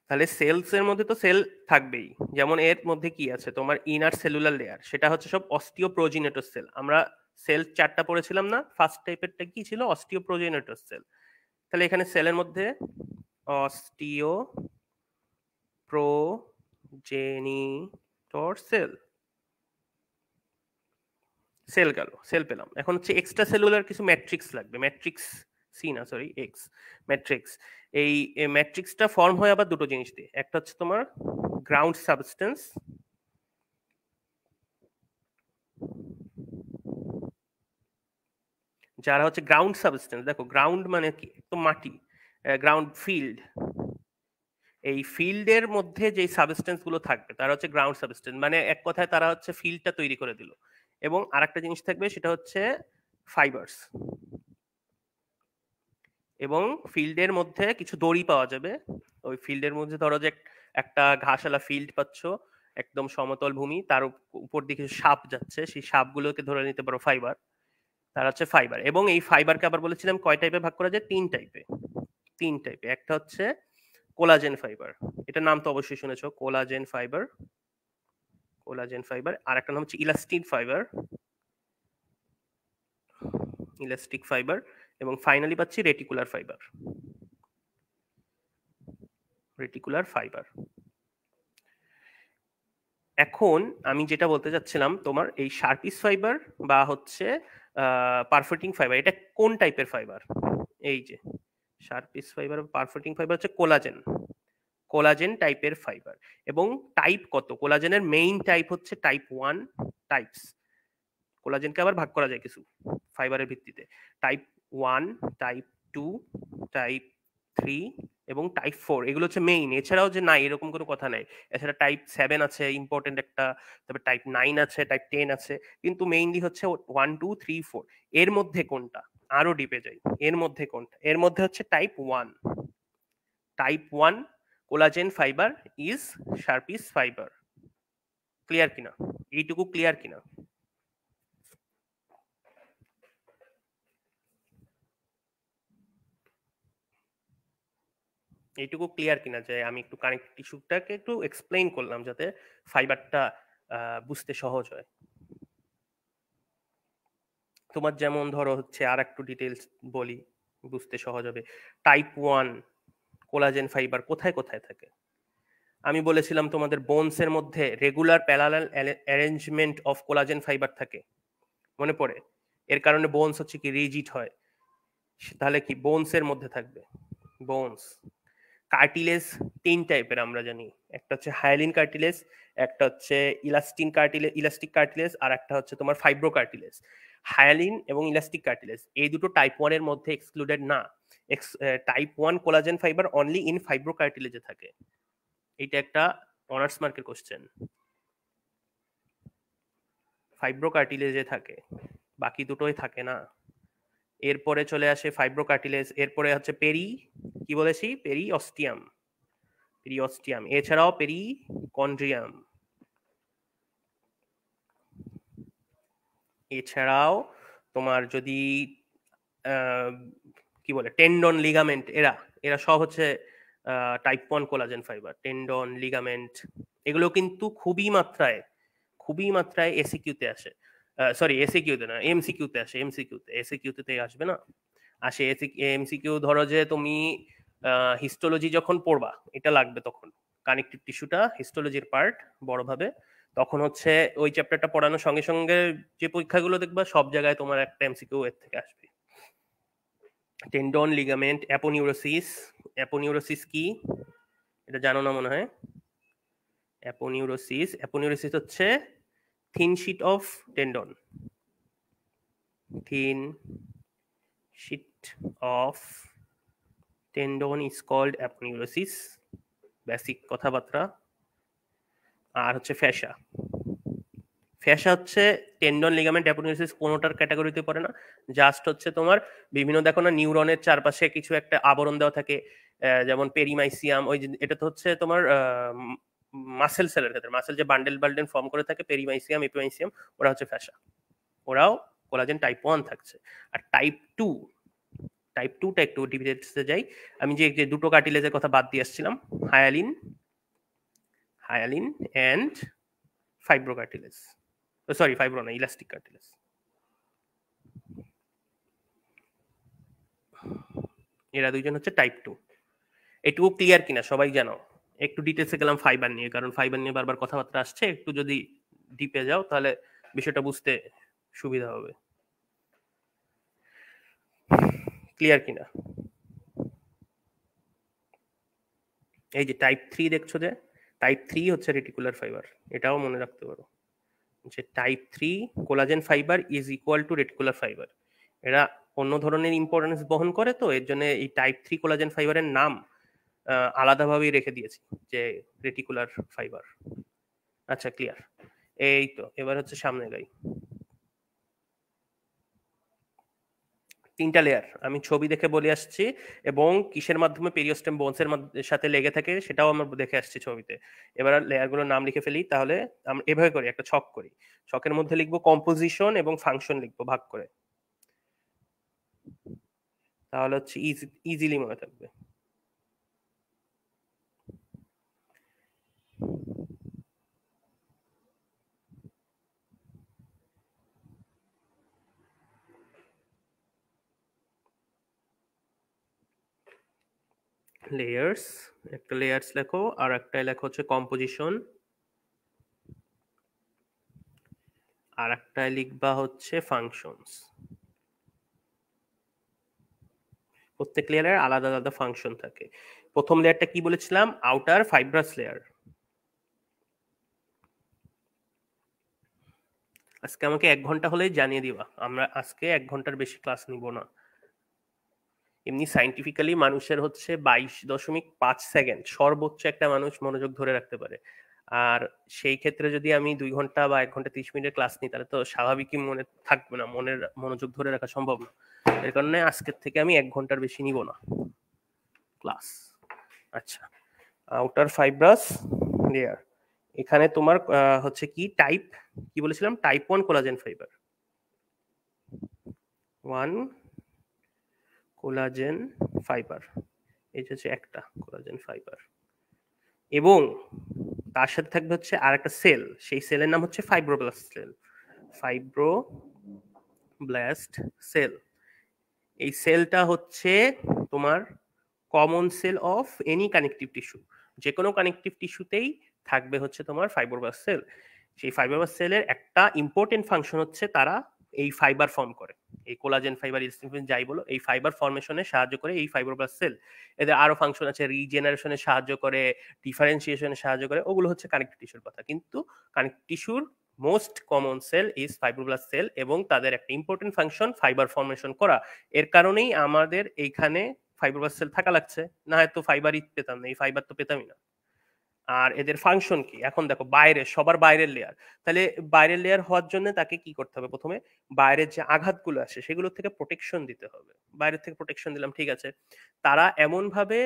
তাহলে সেলস এর মধ্যে তো সেল থাকবেই, যেমন এর মধ্যে কি আছে তোমার ইনার সেলুলার লেয়ার, সেটা হচ্ছে সব অস্টিওপ্রোজেনেটর সেল। আমরা সেল 4টা পড়েছিলাম না, ফার্স্ট টাইপেরটা কি ছিল, অস্টিওপ্রোজেনেটর সেল। তাহলে এখানে সেলের মধ্যে অস্টিও প্রোজেনিটর সেল, সেল গেল, সেল পেলাম। এখন হচ্ছে এক্সট্রা সেলুলার কিছু ম্যাট্রিক্স লাগবে, ম্যাট্রিক্স সি না সরি এক্স, ম্যাট্রিক্স। এই ম্যাট্রিক্সটা ফর্ম হয় আবার দুটো জিনিস দিয়ে, একটা হচ্ছে তোমার গ্রাউন্ড সাবস্টেন্স, যারা হচ্ছে গ্রাউন্ড সাবস্টেন্স, দেখো গ্রাউন্ড মানে কি, তো মাটি, গ্রাউন্ড ফিল্ড, এই ফিল্ডের মধ্যে যে সাবস্টেন্স গুলো থাকবে তারা হচ্ছে গ্রাউন্ড সাবস্টেন্স, মানে এক কথায় তারা হচ্ছে ফিল্ডটা তৈরি করে দিল। এবং আরেকটা জিনিস থাকবে, সেটা হচ্ছে ফাইবার্স। এবং ফিল্ডের মধ্যে কিছু দড়ি পাওয়া যাবে, ওই ফিল্ডের মধ্যে ধরো যে একটা ঘাসওয়ালা ফিল্ড পাচ্ছ, একদম সমতল ভূমি, তার উপর দিকে সাপ যাচ্ছে, সেই সাপগুলোকে ধরে নিতে পারো ফাইবার, তার হচ্ছে ফাইবার। এবং এই ফাইবারকে আবার বলেছিলাম কয় টাইপে ভাগ করা যায়, 3 টাইপে। একটা হচ্ছে কোলাজেন ফাইবার, এটার নাম তো অবশ্যই শুনেছো, কোলাজেন ফাইবার। আর একটা নাম হচ্ছে ইলাস্টিক ফাইবার। এবং ফাইনালি পাচ্ছি রেটিকুলার ফাইবার। এখন আমি যেটা বলতে চাচ্ছিলাম, তোমার এই শার্পিস ফাইবার বা হচ্ছে পারফেটিং ফাইবার, এটা কোন টাইপের ফাইবার? এই যে শার্পিস ফাইবার, পারফেটিং ফাইবার হচ্ছে কোলাজেন, কোলাজেন টাইপের ফাইবার। এবং টাইপ কত? কোলাজেনের মেইন টাইপ হচ্ছে টাইপ 1 টাইপস। কোলাজেনকে আবার ভাগ করা যায় কিছু ফাইবারের ভিত্তিতে, টাইপ 1, টাইপ 2, টাইপ 3 এবং টাইপ 4, এগুলো হচ্ছে মেইন। এছাড়াও যে নাই এরকম কোনো কথা নাই, এছাড়া টাইপ 7 আছে ইম্পর্টেন্ট একটা, তারপর টাইপ 9 আছে, টাইপ 10 আছে, কিন্তু মেইনলি হচ্ছে 1 2 3 4। এর মধ্যে কোনটা? আরো ডিপে যাই, এর মধ্যে কোনটা? এর মধ্যে হচ্ছে type 1। Type 1 collagen fibre is Sharpey's fibre. Clear কিনা? এইটুকু ক্লিয়ার কিনা? এইটুকু ক্লিয়ার কিনা যে আমি একটু কানেক্টিভ টিস্যুটাকে একটু এক্সপ্লেইন করলাম যাতে ফাইবারটা বুঝতে সহজ হয়। তোমার যেমন ধরো হচ্ছে আর একটু ডিটেলস বলি, বুঝতে সহজ হবে। টাইপ 1 কোলাজেন ফাইবার কোথায় কোথায় থাকে? আমি বলেছিলাম তোমাদের বোনস এর মধ্যে regular parallel arrangement of collagen fibre থাকে, মনে পড়ে? এর কারণে বোনস হচ্ছে কি রিজিড হয়। তাহলে কি বোনস এর মধ্যে থাকবে? বোনস। কার্টিলেজ 3 টাইপের আমরা জানি, একটা হচ্ছে হায়ালিন কার্টিলেজ, একটা হচ্ছে ইলাস্টিক কার্টিলেজ, আর একটা হচ্ছে তোমার ফাইব্রো কার্টিলেজ। হায়ালিন এবং ইলাস্টিক কার্টিলেজ এই দুটো টাইপ 1 এর মধ্যে এক্সক্লুডেড না। Type 1 collagen fibre only in fibro কার্টিলেজে থাকে। এটা একটা অনার্স মার্কের কোশ্চেন। ফাইব্রো কার্টিলেজে থাকে, বাকি দুটোই থাকে না। এরপরে চলে আসে ফাইব্রো কার্টিলেজ, এরপরে হচ্ছে কি বলেছি, পেরিঅস্টিয়াম, পেরিঅস্টিয়াম, এছাড়াও পেরিকন্ড্রিয়াম, এছাড়াও তোমার যদি কি বলে টেন্ডন লিগামেন্ট, এরা এরা সব হচ্ছে type 1 collagen fibre. Tendon ligament এগুলো কিন্তু খুবই মাত্রায় এসিকিউতে আসে, সরি এসিকিউতে না, এমসিকিউতে আসে। এসিকিউতে আসবে না, আসে এমসিকিউ। ধরো যে তুমি হিস্টোলজি যখন পড়বা, এটা লাগবে তখন, কানেকটিভ টিস্যুটা হিস্টোলজির পার্ট বড়ভাবে, তখন হচ্ছে ওই চ্যাপ্টারটা পড়ানোর সঙ্গে সঙ্গে যে পরীক্ষাগুলো দেখবা সব জায়গায় তোমার একটা এমসিকিউ এর থেকে আসবে। Tendon ligament, অ্যাপোনিউরোসিস। অ্যাপোনিউরোসিস কি এটা জানো না মনে হয়? অ্যাপোনিউরোসিস হচ্ছে thin sheet of tendon, thin sheet of tendon is called aponeurosis, basic কথাবার্তা। আর হচ্ছে ফ্যাসা। ফ্যাসা হচ্ছে টেন্ডন লিগামেন্ট অ্যাপোনিউরোসিস কোনোটার ক্যাটাগরিতে পড়ে না, জাস্ট হচ্ছে তোমার বিভিন্ন দেখো না নিউরনের চারপাশে কিছু একটা আবরণ দেওয়া থাকে, যেমন পেরিমাইসিয়াম, ওই এটা তো হচ্ছে তোমার মাসেল সেলের ক্ষেত্রে, মাসেল যে বান্ডেল বান্ডেল ফর্ম করে থাকে, পেরিমাইসিয়াম এপিমাইসিয়াম, ওরা হচ্ছে ফ্যাসা। ওরাও কোলাজেন টাইপ 1 থাকছে। আর টাইপ টুটা একটু ডিটেলসে যাই। আমি যে দুটো কার্টিলেজের কথা বাদ দিয়ে আসছিলাম, hyaline and fibro cartilage, sorry fibro না, ইলাস্টিক কার্টিলেজ। এরা দুইজন হচ্ছে টাইপ 2। এটুকু ক্লিয়ার কিনা সবাই জানো? একটু ডিটেলসে গেলাম ফাইবার নিয়ে, কারণ ফাইবার নিয়ে বারবার কথাবার্তা আসছে, একটু যদি ডিপে যাও তাহলে বিষয়টা বুঝতে সুবিধা হবে। ক্লিয়ার কিনা? এই যে টাইপ 3 দেখছো, যে টাইপ 3 হচ্ছে রেটিকুলার ফাইবার, এটাও মনে রাখতে পারো যে type 3 collagen fibre is equal to reticular fibre. এরা অন্য ধরনের ইম্পর্টেন্স বহন করে, তো এর জন্য এই টাইপ 3 কোলাজেন ফাইবারের নাম আলাদাভাবেই রেখে দিয়েছি যে রেটিকুলার ফাইবার। আচ্ছা ক্লিয়ার? এই তো এবার হচ্ছে সামনে গাই। 3টা লেয়ার আমি ছবি দেখে বলে আসছি, এবং কিসের মাধ্যমে পেরিওস্টেম বোনসের সাথে লেগে থাকে সেটাও আমরা দেখে আসছি ছবিতে। এবার লেয়ারগুলোর নাম লিখে ফেলি, তাহলে আমরা এভাবে করি, একটা ছক করি, ছকের মধ্যে লিখবো কম্পোজিশন এবং ফাংশন লিখবো ভাগ করে, তাহলে হচ্ছে ইজিলি মনে থাকবে। লেয়ার্স, একটা লেয়ার্স লেখো, আর একটা লেখো হচ্ছে কম্পোজিশন, আর একটায় লিখবা হচ্ছে ফাংশনস। প্রত্যেক লেয়ারের আলাদা আলাদা ফাংশন থাকে। প্রথম লেয়ারটা কি বলেছিলাম? Outer fibrous layer. আজকে আমাকে 1 ঘন্টা হলেই জানিয়ে দিবা, আমরা আজকে 1 ঘন্টার বেশি ক্লাস নিব না। এমনি সাইন্টিফিক্যালি মানুষের হচ্ছে 22.5 সেকেন্ড সর্বোচ্চ একটা মানুষ মনোযোগ ধরে রাখতে পারে। আর সেই ক্ষেত্রে যদি আমি 2 ঘন্টা বা 1 ঘন্টা 30 মিনিটের ক্লাস নিই, তাহলে তো স্বাভাবিকই মনে থাকবে না, মনের মনোযোগ ধরে রাখা সম্ভব না। এর কারণে আজকের থেকে আমি 1 ঘন্টার বেশি নিব না ক্লাস। আচ্ছা, আউটার ফাইব্রাস লেয়ার। এখানে তোমার হচ্ছে কি টাইপ, কি বলেছিলাম? Type 1 collagen fibre, 1 collagen fibre, এই হচ্ছে একটা কোলাজেন ফাইবার। এবং তার সাথে থাকবে হচ্ছে আর একটা সেল, সেই সেলের নাম হচ্ছে ফাইব্রোব্লাস্ট সেল। ফাইব্রোব্লাস্ট সেল, এই সেলটা হচ্ছে তোমার common cell of any connective tissue. যে কোনো কানেকটিভ টিস্যুতেই থাকবে হচ্ছে তোমার ফাইব্রোব্লাস্ট সেল। সেই ফাইব্রোব্লাস্ট সেলের একটা ইম্পর্টেন্ট ফাংশন হচ্ছে তারা এই ফাইবার ফর্ম করে, এই কোলাজেন ফাইবার, ইলাস্টিন যাই বলো, এই ফাইবার ফর্মেশনে সাহায্য করে এই ফাইব্রোব্লাস্ট সেল। এদের আরো ফাংশন আছে, রিজেনারেশনে সাহায্য করে, ডিফারেন্সিয়েশনে সাহায্য করে, ওগুলো হচ্ছে কানেকটিভ টিস্যুর কথা। কিন্তু কানেকটিভ টিস্যুর most common cell is fibroblast cell, এবং তাদের একটা ইম্পর্টেন্ট ফাংশন ফাইবার ফর্মেশন করা। এর কারণেই আমাদের এইখানে ফাইব্রোব্লাস্ট সেল থাকা লাগছে, না হয়তো ফাইবারই পেতাম না, এই ফাইবার তো পেতামই না। আর এদের ফাংশন কি? এখন দেখো, বাইরে সবার বাইরের লেয়ার, তাহলে বাইরের লেয়ার হওয়ার জন্য তাকে কি করতে হবে? প্রথমে বাইরের যে আঘাতগুলো আসে সেগুলো থেকে প্রোটেকশন দিতে হবে। বাইরের থেকে প্রোটেকশন দিলাম, ঠিক আছে। তারা এমন ভাবে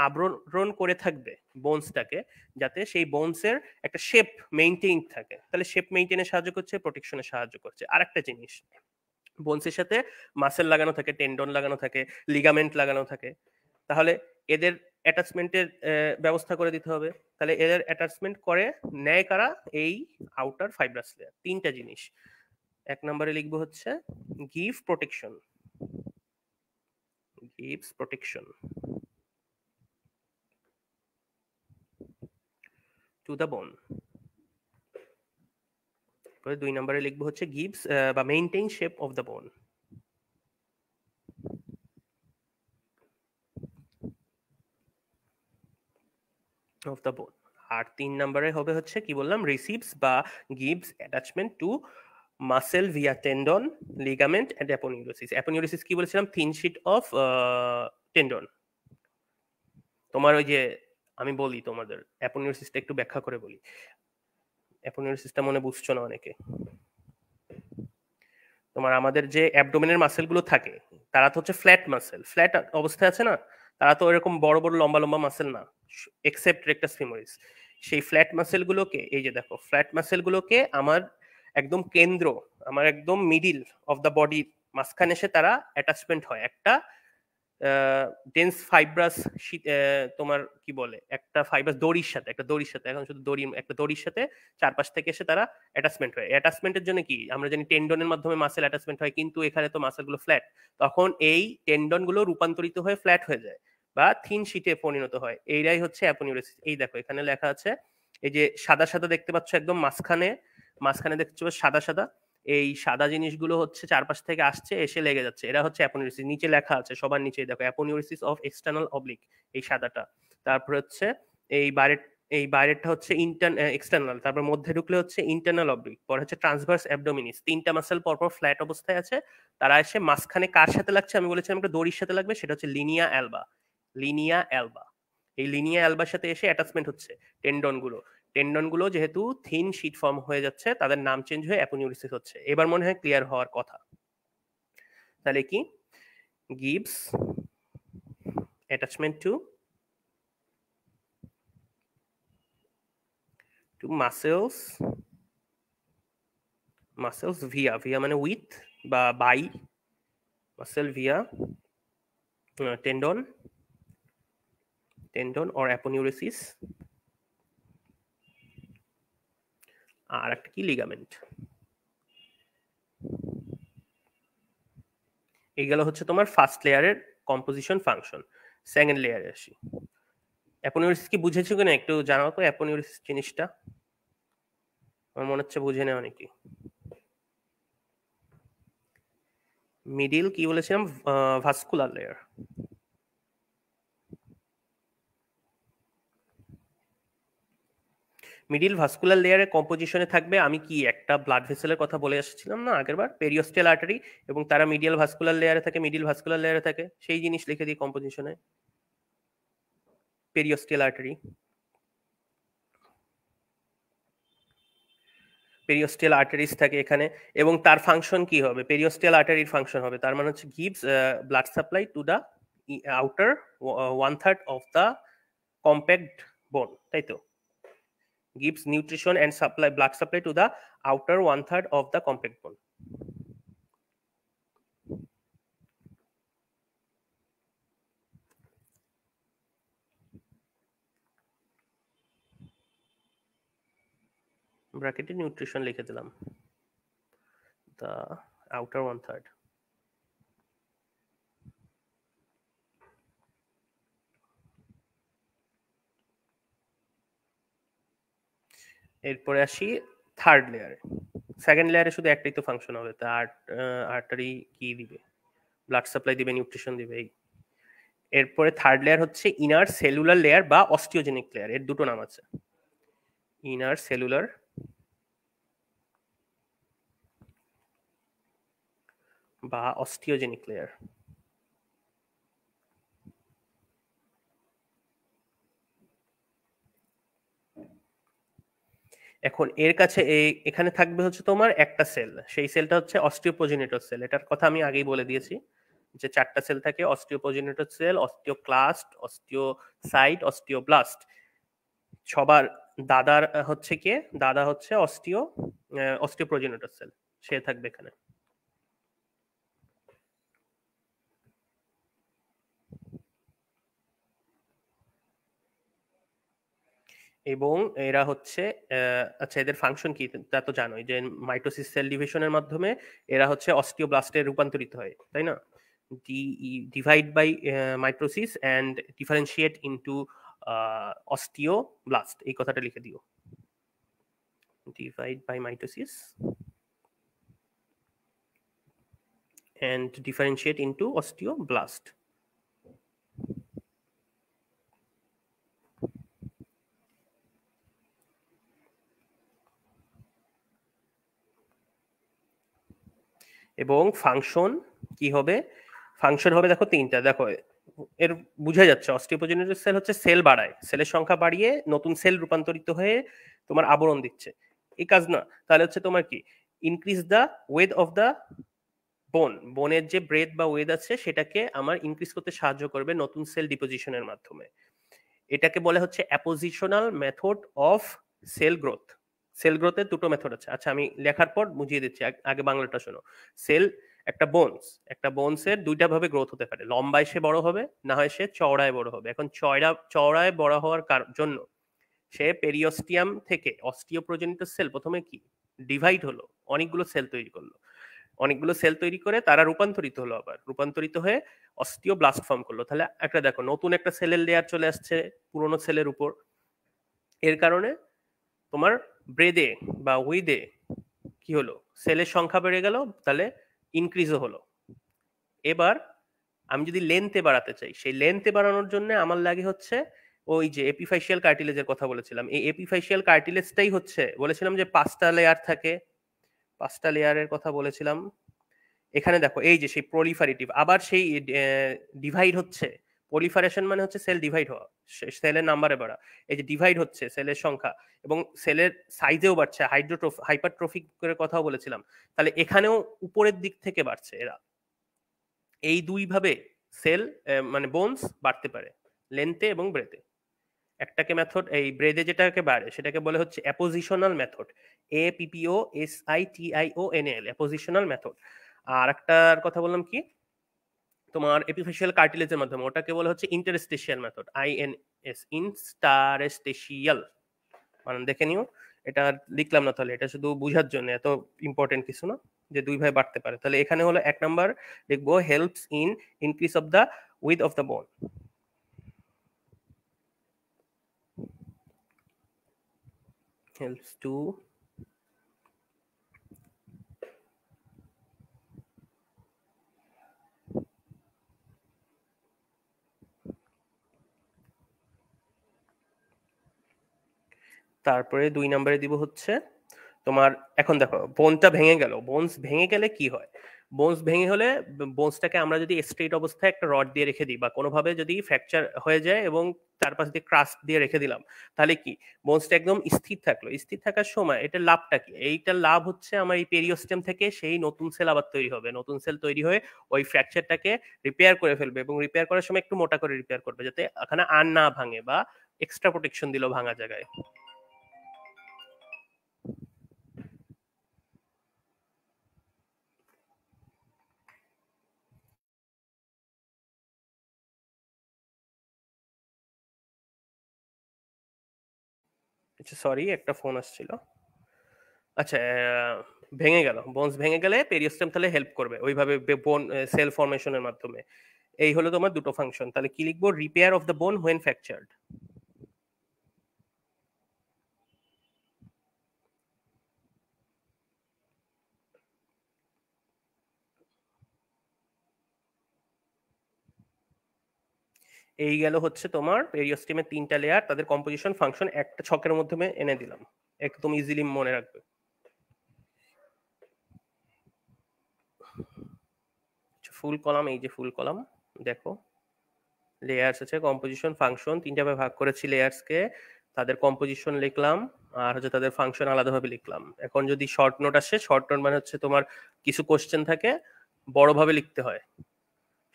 আবরণ করে থাকবে বোনসটাকে, যাতে সেই বোনসের একটা শেপ মেইনটেইন থাকে। তাহলে শেপ মেইনটেইনে সাহায্য করছে, প্রোটেকশনে সাহায্য করছে। আর একটা জিনিস, বোনসের সাথে মাসেল লাগানো থাকে, টেন্ডন লাগানো থাকে, লিগামেন্ট লাগানো থাকে। তাহলে এদের অ্যাটাচমেন্টের ব্যবস্থা করে দিতে হবে। তাহলে এদের অ্যাটাচমেন্ট করে নেয় কারা? এই আউটার ফাইব্রাস লেয়ার। 3টা জিনিস। 1 নম্বরে লিখবো হচ্ছে give protection, gives protection to the bone. 2 নম্বরে লিখবো হচ্ছে গিভস বা maintain shape of the bone. Of the bone. আর 3 নম্বরে হবে হচ্ছে কি বললাম? রিসিভস বা gives attachment to muscle via tendon, ligament and aponeurosis. Aponeurosis কি বলেছিলাম? Thin sheet of tendon. তোমার ওই যে আমি বলি তোমাদের অ্যাপোনিউরোসিসটা একটু ব্যাখ্যা করে বলি। অ্যাপোনিউরোসিসটা মনে বুঝছো না অনেকে। তোমার আমাদের যে অ্যাবডোমেনের মাসেলগুলো থাকে, তারা তো হচ্ছে ফ্ল্যাট মাসেল, ফ্ল্যাট অবস্থায় আছে না, তারা তো এরকম বড় বড় লম্বা লম্বা মাসেল না, এক্সেপ্ট রেক্টাস ফিমোরিস। সেই ফ্ল্যাট মাসেলগুলোকে, এই যে দেখো, ফ্ল্যাট মাসেলগুলোকে আমার একদম কেন্দ্র, আমার একদম মিডিল অফ দ্য বডি মাঝখানে এসে তারা অ্যাটাচমেন্ট হয় একটা ডেন্স ফাইব্রাস, তোমার কি বলে, একটা ফাইব্রাস দড়ির সাথে, একটা দড়ির সাথে, এখন শুধু দড়ি, একটা দড়ির সাথে চারপাশ থেকে এসে তারা অ্যাটাচমেন্ট হয়। অ্যাটাচমেন্টের জন্য কি আমরা জানি টেন্ডনের মাধ্যমে মাসেল অ্যাটাচমেন্ট হয়, কিন্তু এখানে তো মাসেলগুলো ফ্ল্যাট, তখন এই টেন্ডন গুলো রূপান্তরিত হয়ে ফ্ল্যাট হয়ে যায় বা থিন শীটে পরিণত হয়। এইটাই হচ্ছে অ্যাপোনিউরোসিস। এই দেখো এখানে লেখা আছে, এই যে সাদা সাদা দেখতে পাচ্ছ একদম মাঝখানে, মাঝখানে দেখছো সাদা সাদা, এই সাদা জিনিসগুলো হচ্ছে চারপাশ থেকে আসছে, এসে লেগে যাচ্ছে, এরা হচ্ছে অ্যাপোনিউরোসিস। নিচে লেখা আছে সবার নিচে দেখো, অ্যাপোনিউরোসিস অফ এক্সটার্নাল অবলিক, এই সাদাটা। তারপর হচ্ছে এই বাইরের, এই বাইরেরটা হচ্ছে এক্সটার্নাল, তারপর মধ্যে ঢুকলে হচ্ছে ইন্টারনাল অবলিক, পরে হচ্ছে ট্রান্সভার্স অ্যাবডোমিনিস। 3টা মাসেল পরপর ফ্ল্যাট অবস্থায় আছে, তারা এসে মাঝখানে কার সাথে লাগছে? আমি বলেছিলাম একটা দড়ির সাথে লাগবে, সেটা হচ্ছে লিনিয়া অ্যালবা, লিনিয়া অ্যালবা। এই লিনিয়া অ্যালবার সাথে এসে অ্যাটাচমেন্ট হচ্ছে টেন্ডন গুলো। টেন্ডন গুলো যেহেতু থিন শীট ফর্ম হয়ে যাচ্ছে, তাদের নাম চেঞ্জ হয়ে অ্যাপোনিউরোসিস হচ্ছে। এবার মনে হয় ক্লিয়ার হওয়ার কথা। তাহলে কি? Gives attachment to muscles, muscles via, via মানে উইথ বা by, muscle via tendon, tendon or aponeurosis. আর একটা কি? লিগামেন্ট। এইগুলো হচ্ছে তোমার ফার্স্ট লেয়ারের কম্পোজিশন ফাংশন। সেকেন্ড লেয়ারে আসি। অ্যাপোনিউরোসিস কি বুঝেছো কিনা একটু জানাও তো, অ্যাপোনিউরোসিস জিনিসটা। আমার মনে হচ্ছে বুঝে নেওয়া নাকি। মিডিল কি বলেছিলাম? Vascular layer. মিডিল ভাস্কুলার লেয়ারের কম্পোজিশনে থাকবে, আমি কি একটা ব্লাড ভেসেলের কথা বলে এসেছিলাম না আগেরবার, পেরিওস্টিয়াল আর্টারি, এবং তারা মিডিয়াল ভাস্কুলার লেয়ারে থাকে, মিডিল ভাস্কুলার লেয়ারে থাকে, সেই জিনিস লিখে দিই কম্পোজিশনে, পেরিওস্টিয়াল আর্টারি। পেরিওস্টিয়াল আর্টারিজ থাকে এখানে, এবং তার ফাংশন কি হবে? পেরিওস্টিয়াল আর্টারির ফাংশন হবে, তার মানে হচ্ছে gives blood supply to the outer 1/3 of the compact bone, তাই তো? Gives nutrition and supply blood supply to the outer 1/3 of the compact bone. ব্র্যাকেটে নিউট্রিশন লিখে দিলাম, the outer 1/3. এরপরে আসি থার্ড লেয়ারে। সেকেন্ড লেয়ারে শুধু একটাই তো ফাংশন হবে, তা আর্টারি কি দিবে? ব্লাড সাপ্লাই দিবে, নিউট্রিশন দিবে। এরপরে থার্ড লেয়ার হচ্ছে ইনার সেলুলার লেয়ার বা অস্টিওজেনিক লেয়ার, এর দুটো নাম আছে, ইনার সেলুলার বা অস্টিওজেনিক লেয়ার। এখন এর কাছে এখানে থাকবে হচ্ছে তোমার একটা সেল, সেই সেলটা হচ্ছে অস্টিওপ্রোজেনিটর সেল। এটার কথা আমি আগেই বলে দিয়েছি যে চারটা সেল থাকে, অস্টিওপ্রোজেনিটর সেল, অস্টিওক্লাস্ট, অস্টিওসাইট, অস্টিওব্লাস্ট। সবার দাদার হচ্ছে কে? দাদা হচ্ছে অস্টিওপ্রোজেনিটর সেল, সে থাকবে এখানে। এবং এরা হচ্ছে আচ্ছা, এদের ফাংশন কি তা তো জানোই, যে মাইটোসিস সেল ডিভিশনের মাধ্যমে এরা হচ্ছে অস্টিওব্লাস্টে রূপান্তরিত হয়, তাই না? Divide by mitosis and differentiate into osteoblast, এই কথাটা লিখে দিও, divide by mitosis and differentiate into osteoblast. এবং ফাংশন কি হবে? ফাংশন হবে দেখো তিনটা, দেখো এর বুঝা যাচ্ছে, অস্টিওপ্রোজেনিটর সেল হচ্ছে সেল বাড়ায়, সেলের সংখ্যা বাড়িয়ে নতুন সেল রূপান্তরিত হয়ে তোমার আবরণ দিচ্ছে, এই কাজ না? তাহলে হচ্ছে তোমার কি, increase the weight of the বোন, বোনের যে ব্রেথ বা ওয়েট আছে সেটাকে আমার ইনক্রিজ করতে সাহায্য করবে নতুন সেল ডিপোজিশনের মাধ্যমে। এটাকে বলে হচ্ছে appositional method of cell growth. Cell গ্রোথের দুটো মেথড আছে, আচ্ছা আমি লেখার পর বুঝিয়ে দিচ্ছি, আগে বাংলাটা শোনো। সেল, একটা বোনসের দুইটা ভাবে গ্রোথ হতে পারে, লম্বায় সে বড় হবে, না হয় সে চওড়ায় বড় হবে। এখন চওড়ায় বড় হওয়ার জন্য সে পেরিওস্টিয়াম থেকে অস্টিওপ্রোজেনিটর সেল প্রথমে কি ডিভাইড হলো, অনেকগুলো সেল তৈরি করলো, অনেকগুলো সেল তৈরি করে তারা রূপান্তরিত হলো, আবার রূপান্তরিত হয়ে অস্টিওব্লাস্ট ফর্ম করলো। তাহলে একটা দেখো নতুন একটা সেলের লেয়ার চলে আসছে পুরোনো সেলের উপর, এর কারণে তোমার ব্রেদে বা উইদে কি হলো, সেলের সংখ্যা বেড়ে গেল, তাহলে ইনক্রিজও হলো। এবার আমি যদি লেন্থে বাড়াতে চাই, সেই লেন্থে বাড়ানোর জন্য আমার লাগে হচ্ছে ওই যে এপিফাইশিয়াল কার্টিলেজের কথা বলেছিলাম, এই এপিফাইশিয়াল কার্টিলেজটাই হচ্ছে, বলেছিলাম যে 5টা লেয়ার থাকে, 5টা লেয়ারের কথা বলেছিলাম। এখানে দেখো এই যে সেই প্রলিফারেটিভ, আবার সেই ডিভাইড হচ্ছে, প্রলিফারেশন মানে হচ্ছে সেল ডিভাইড হওয়া, সেলের নাম্বারে বাড়া, এই যে ডিভাইড হচ্ছে সেলের সংখ্যা, এবং সেলের সাইজেও বাড়ছে, হাইপারট্রফিক করে কথাও বলেছিলাম। তাহলে এখানেও উপরের দিক থেকে বাড়ছে এরা, এই দুই ভাবে সেল মানে বোনস বাড়তে পারে, লেন্থে এবং ব্রেথে। একটাকে মেথড এই ব্রেথে যেটাকে বাড়ে সেটাকে বলে হচ্ছে অ্যাপোজিশনাল মেথড, APPOSITIONAL, অ্যাপোজিশনাল মেথড। আর একটার কথা বললাম কি তোমার এপিফেশিয়াল কার্টিলেজের মাধ্যমে, ওটাকে বলে হচ্ছে ইন্টারস্টেশিয়াল মেথড, ইন্টারস্টেশিয়াল, মানে দেখে নিও, এটা লিখলাম না, তাহলে এটা শুধু বুঝার জন্য, এত ইম্পর্টেন্ট কিছু না যে দুই ভাবে বাড়তে পারে। তাহলে এখানে হলো এক নাম্বার লিখবো helps in increase of the with of the বোন, helps to তারপরে 2 নম্বরে দিব হচ্ছে তোমার, এখন দেখো বোনটা ভেঙে গেল, বোনস ভেঙে গেলে কি হয়? বোনস ভেঙে হলে বোনসটাকে আমরা যদি স্ট্রেট অবস্থায় একটা রড দিয়ে রেখে দিই বা কোনোভাবে যদি ফ্র্যাকচার হয়ে যায় এবং চারপাশ দিয়ে ক্রাস্ট দিয়ে রেখে দিলাম, তাহলে কি বোনসটা একদম স্থির থাকলো। স্থির থাকার সময় এটার লাভটা কি? এইটার লাভ হচ্ছে আমার এই পেরিওস্টেম থেকে সেই নতুন সেল আবার তৈরি হবে, নতুন সেল তৈরি হয়ে ওই ফ্র্যাকচারটাকে রিপেয়ার করে ফেলবে এবং রিপেয়ার করার সময় একটু মোটা করে রিপেয়ার করবে যাতে এখানে আর না ভাঙে বা এক্সট্রা প্রোটেকশন দিল ভাঙা জায়গায়। আচ্ছা সরি, একটা ফোন আসছিল। আচ্ছা, ভেঙে গেল, বোনস ভেঙে গেলে পেরিওস্টেম তাহলে হেল্প করবে ওইভাবে বোন সেল ফরমেশনের মাধ্যমে। এই হলো তোমার দুটো ফাংশন। তাহলে কি লিখবো? রিপেয়ার অফ দ্য বোন হোয়েন ফ্র্যাকচার্ড। এই গেল হচ্ছে তোমার পেরিওস্টেমের 3টা লেয়ার, তাদের কম্পোজিশন ফাংশন একটা ছকের মাধ্যমে এনে দিলাম, একদম ইজিলি মনে রাখবে। ফুল কলাম, এই যে ফুল কলাম দেখো, লেয়ার্স আছে, কম্পোজিশন ফাংশন, 3টা ভাবে ভাগ করেছি লেয়ার্সকে, তাদের কম্পোজিশন লিখলাম আর হচ্ছে তাদের ফাংশন আলাদাভাবে লিখলাম। এখন যদি শর্ট নোট আসে, শর্ট নোট মানে হচ্ছে তোমার কিছু কোশ্চেন থাকে বড়ভাবে লিখতে হয়,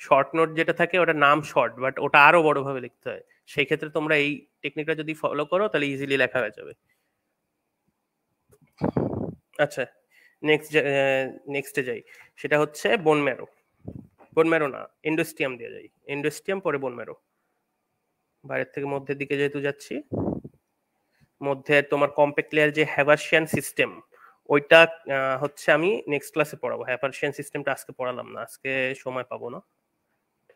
শর্ট নোট যেটা থাকে ওটা নাম শর্ট, বাট ওটা আরো বড়ভাবে লিখতে হয়। সেই ক্ষেত্রে তোমরা এই টেকনিকটা যদি ফলো করো তাহলে ইজিলি লেখা হয়ে যাবে। আচ্ছা, নেক্সট নেক্সটে যাই, সেটা হচ্ছে বোন ম্যারো। বোন ম্যারো না, এন্ডোস্টিয়াম দিয়ে যাই, এন্ডোস্টিয়াম পরে বোন ম্যারো। বাইরের থেকে মধ্যের দিকে যেহেতু যাচ্ছি, মধ্যে তোমার কম্প্যাক্ট লেয়ার যে হ্যাভার্সিয়ান সিস্টেম, ওইটা হচ্ছে আমি নেক্সট ক্লাসে পড়াবো। হ্যাভার্সিয়ান সিস্টেমটা আজকে পড়ালাম না, আজকে সময় পাবো না,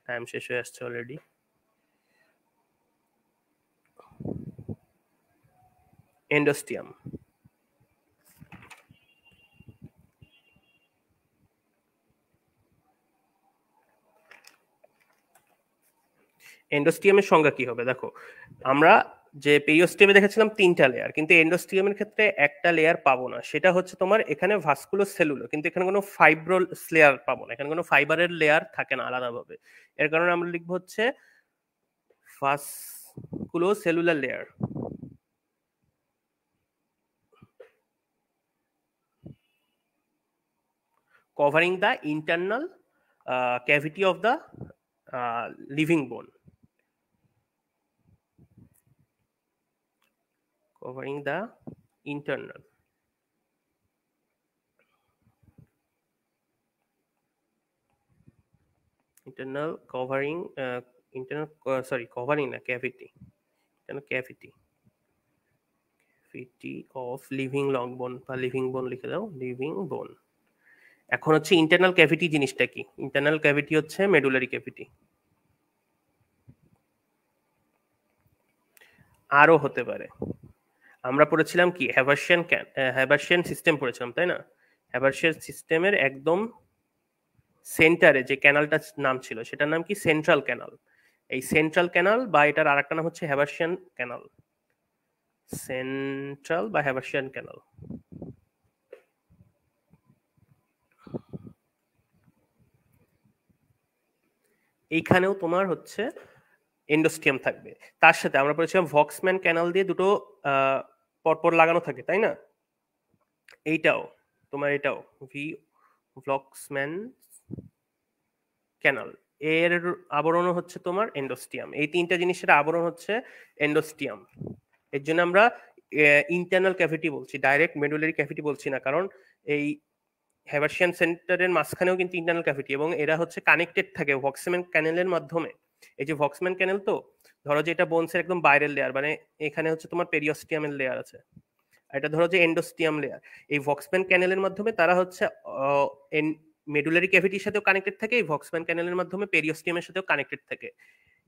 টাইম শেষ হয়ে আসছে অলরেডি। এন্ডোস্টিয়াম, এন্ডোস্টিয়ামের সংজ্ঞা কি হবে দেখো, আমরা যে পেরিওস্টিয়ামে দেখেছিলাম 3টা লেয়ার, কিন্তু এন্ডোস্টিয়ামের ক্ষেত্রে একটা লেয়ার পাবো না, সেটা হচ্ছে তোমার এখানে ভাস্কুলো সেলুলো, কিন্তু এখানে কোনো ফাইব্রোল লেয়ার পাবো না, এখানে কোনো ফাইবারের লেয়ার থাকে না আলাদাভাবে। এর কারণে আমরা লিখবো হচ্ছে vasculo cellular layer. covering the internal cavity of the living bone, covering the internal covering internal sorry covering the cavity, internal cavity of living long bone বা লিভিং বোন লিখে দাও, লিভিং বোন। এখন হচ্ছে ইন্টারনাল ক্যাভিটি জিনিসটা কি? ইন্টারনাল ক্যাভিটি হচ্ছে মেডুলারি ক্যাভিটি। আরো হতে পারে, আমরা পড়েছিলাম কি হ্যাভার্সিয়ান সিস্টেম পড়েছিলাম তাই না? হ্যাভার্সিয়ান সিস্টেমের একদম সেন্টারে যে ক্যানালটার নাম ছিল সেটার নাম কি? Central canal. এই সেন্ট্রাল ক্যানাল বা এটার আরেকটা নাম হচ্ছে হ্যাভার্সিয়ান ক্যানাল, সেন্ট্রাল বা হ্যাভার্সিয়ান ক্যানাল। এইখানেও তোমার হচ্ছে এন্ডোস্টিয়াম থাকবে, তার সাথে আমরা পড়েছিলাম ভক্সম্যান ক্যানাল দিয়ে দুটো পরপর লাগানো থাকে তাই না? এইটাও তোমার, এটাও ভি ভক্সম্যান ক্যানাল, এর আবরণ হচ্ছে তোমার এন্ডোস্টিয়াম। এই 3টা জিনিসের আবরণ হচ্ছে এন্ডোস্টিয়াম। এর জন্য আমরা ইন্টারনাল ক্যাভিটি বলছি, ডাইরেক্ট মেডুলারি ক্যাভিটি বলছি না, কারণ এই হ্যাভার্সিয়ান সেন্টারের মাঝখানেও কিন্তু ইন্টারনাল ক্যাভিটি এবং এরা হচ্ছে কানেক্টেড থাকে ভক্সম্যান ক্যানেলের মাধ্যমে। এই যে ভক্সম্যান ক্যানেল, তো ধরো যে এটা বোনসের একদম বাইরের লেয়ার, মানে এখানে হচ্ছে তোমার পেরিওস্টিয়ামের লেয়ার আছে, আর এটা ধরো যে এন্ডোস্টিয়াম লেয়ার। এই ভক্সম্যান ক্যানেলের মাধ্যমে তারা হচ্ছে মেডুলারি ক্যাভিটির সাথেও কানেক্টেড থাকে, এই ভক্সম্যান ক্যানেলের মাধ্যমে পেরিওস্টিয়ামের সাথেও কানেক্টেড থাকে।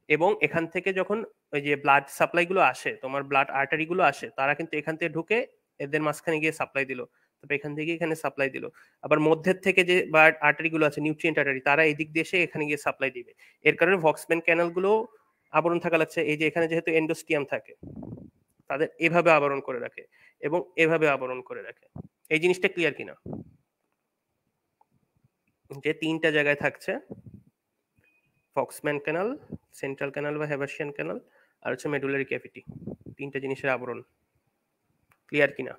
এবং এখান থেকে যখন ওই যে ব্লাড সাপ্লাই গুলো আসে, তোমার ব্লাড আর্টারি গুলো আসে, তারা কিন্তু এখান থেকে ঢুকে এদের মাঝখানে গিয়ে সাপ্লাই দিল, তারপর এখান থেকে এখানে সাপ্লাই দিল, আবার মধ্যের থেকে যে ব্লাড আর্টারি গুলো আছে, নিউট্রিয়েন্ট আর্টারি, তারা এই দিক দিয়ে এসে এখানে গিয়ে সাপ্লাই দিবে। এর কারণে ভক্সম্যান ক্যানাল গুলো আবরণ থাকা লাগছে। এই যে এখানে যেহেতু এন্ডোস্টিয়াম থাকে, তাদের এভাবে আবরণ করে রাখে এবং এভাবে আবরণ করে রাখে। এই জিনিসটা ক্লিয়ার কিনা, যে তিনটা জায়গায় থাকছে, ফক্সম্যান ক্যানাল, সেন্ট্রাল ক্যানাল বা হেবার্সিয়ান ক্যানাল, আর হচ্ছে মেডুলারি ক্যাভিটি, তিনটা জিনিসের আবরণ। ক্লিয়ার কিনা?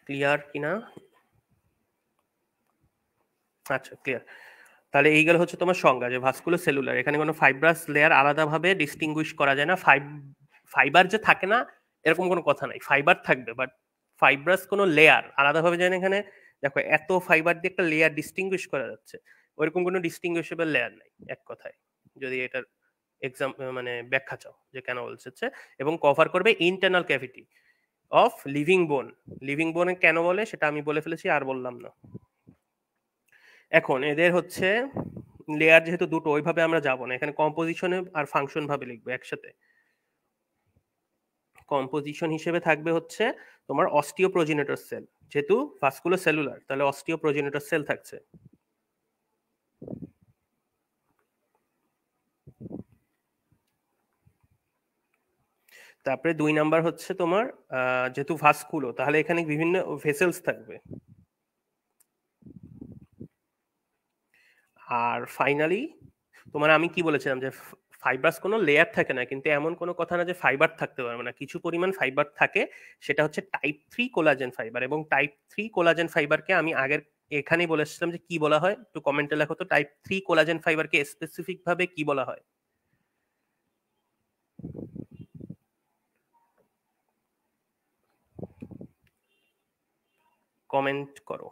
ক্লিয়ার কিনা? আচ্ছা, ক্লিয়ার। তাহলে এই গেল হচ্ছে তোমার সংজ্ঞা, যে ভাস্কুলো সেলুলার, এখানে কোনো ফাইব্রাস লেয়ার আলাদাভাবে ডিস্টিংগুইশ করা যায় না। ফাইবার যে থাকে না এরকম কোনো কথা নাই, ফাইবার থাকবে, বাট ফাইব্রাস কোনো লেয়ার আলাদাভাবে যায় না। এখানে দেখো এত ফাইবার দিয়ে একটা লেয়ার ডিস্টিংগুইশ করা যাচ্ছে, ওইরকম কোনো ডিস্টিংগুইশেবল লেয়ার নাই এক কথায়, যদি এটার এক্সাম মানে ব্যাখ্যা চাও যে কেন বলছে। এবং কভার করবে ইন্টারনাল ক্যাভিটি অফ লিভিং বোন। লিভিং বোনে কেন বলে সেটা আমি বলে ফেলেছি, আর বললাম না। এখন এদের হচ্ছে লেয়ার যেহেতু দুটো, ওইভাবে আমরা যাব না, এখানে কম্পোজিশনে আর ফাংশন ভাবে লিখবো একসাথে। কম্পোজিশন হিসেবে থাকবে হচ্ছে তোমার অস্টিওপ্রোজেনেটর সেল, যেহেতু ভাস্কুলো সেলুলার তাহলে অস্টিওপ্রোজেনেটর সেল থাকছে। তারপরে 2 নাম্বার হচ্ছে তোমার যেহেতু ভাস্কুলো তাহলে এখানে বিভিন্ন ভেসেলস থাকবে। আর ফাইনালি তোমার আমি কি বলেছিলাম, যে ফাইবারস কোনো লেয়ার থাকে না, কিন্তু এমন কোনো কথা না যে ফাইবার থাকতে পারবে না, কিছু পরিমাণ ফাইবার থাকে, সেটা হচ্ছে টাইপ 3 কোলাজেন ফাইবার। এবং টাইপ 3 কোলাজেন ফাইবারকে আমি আগের এখানেই বলেছিলাম যে কি বলা হয়, একটু কমেন্টে লেখো তো, টাইপ 3 কোলাজেন ফাইবারকে স্পেসিফিক ভাবে কি বলা হয়, কমেন্ট করো।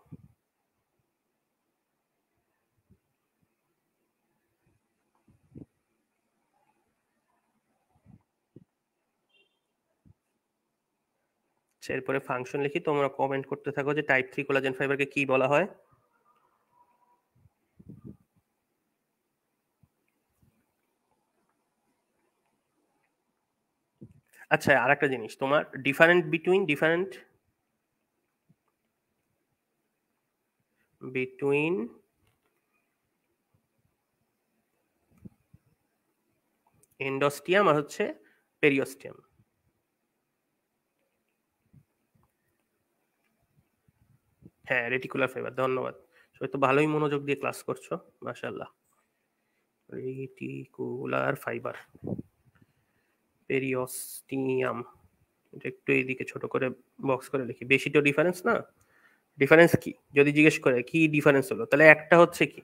এরপরে ফাংশন লিখি, তোমরা কমেন্ট করতে থাকো যে টাইপ 3 কোলাজেন ফাইবারকে কি বলা হয়। আচ্ছা, আর একটা জিনিস, তোমার ডিফারেন্ট বিটুইন এন্ডোস্টিয়াম আর হচ্ছে পেরিওস্টিয়াম। হ্যাঁ, রেটিকুলার ফাইবার, ধন্যবাদ। সবাই তো ভালোই মনোযোগ দিয়ে ক্লাস করছো, মাশাআল্লাহ। রেটিকুলার ফাইবার, পেরিওস্টিয়াম, এটা একটু এইদিকে ছোট করে বক্স করে লিখি, বেশি তো ডিফারেন্স না। ডিফারেন্স কি যদি জিজ্ঞেস করে কি ডিফারেন্স হলো, তাহলে একটা হচ্ছে কি,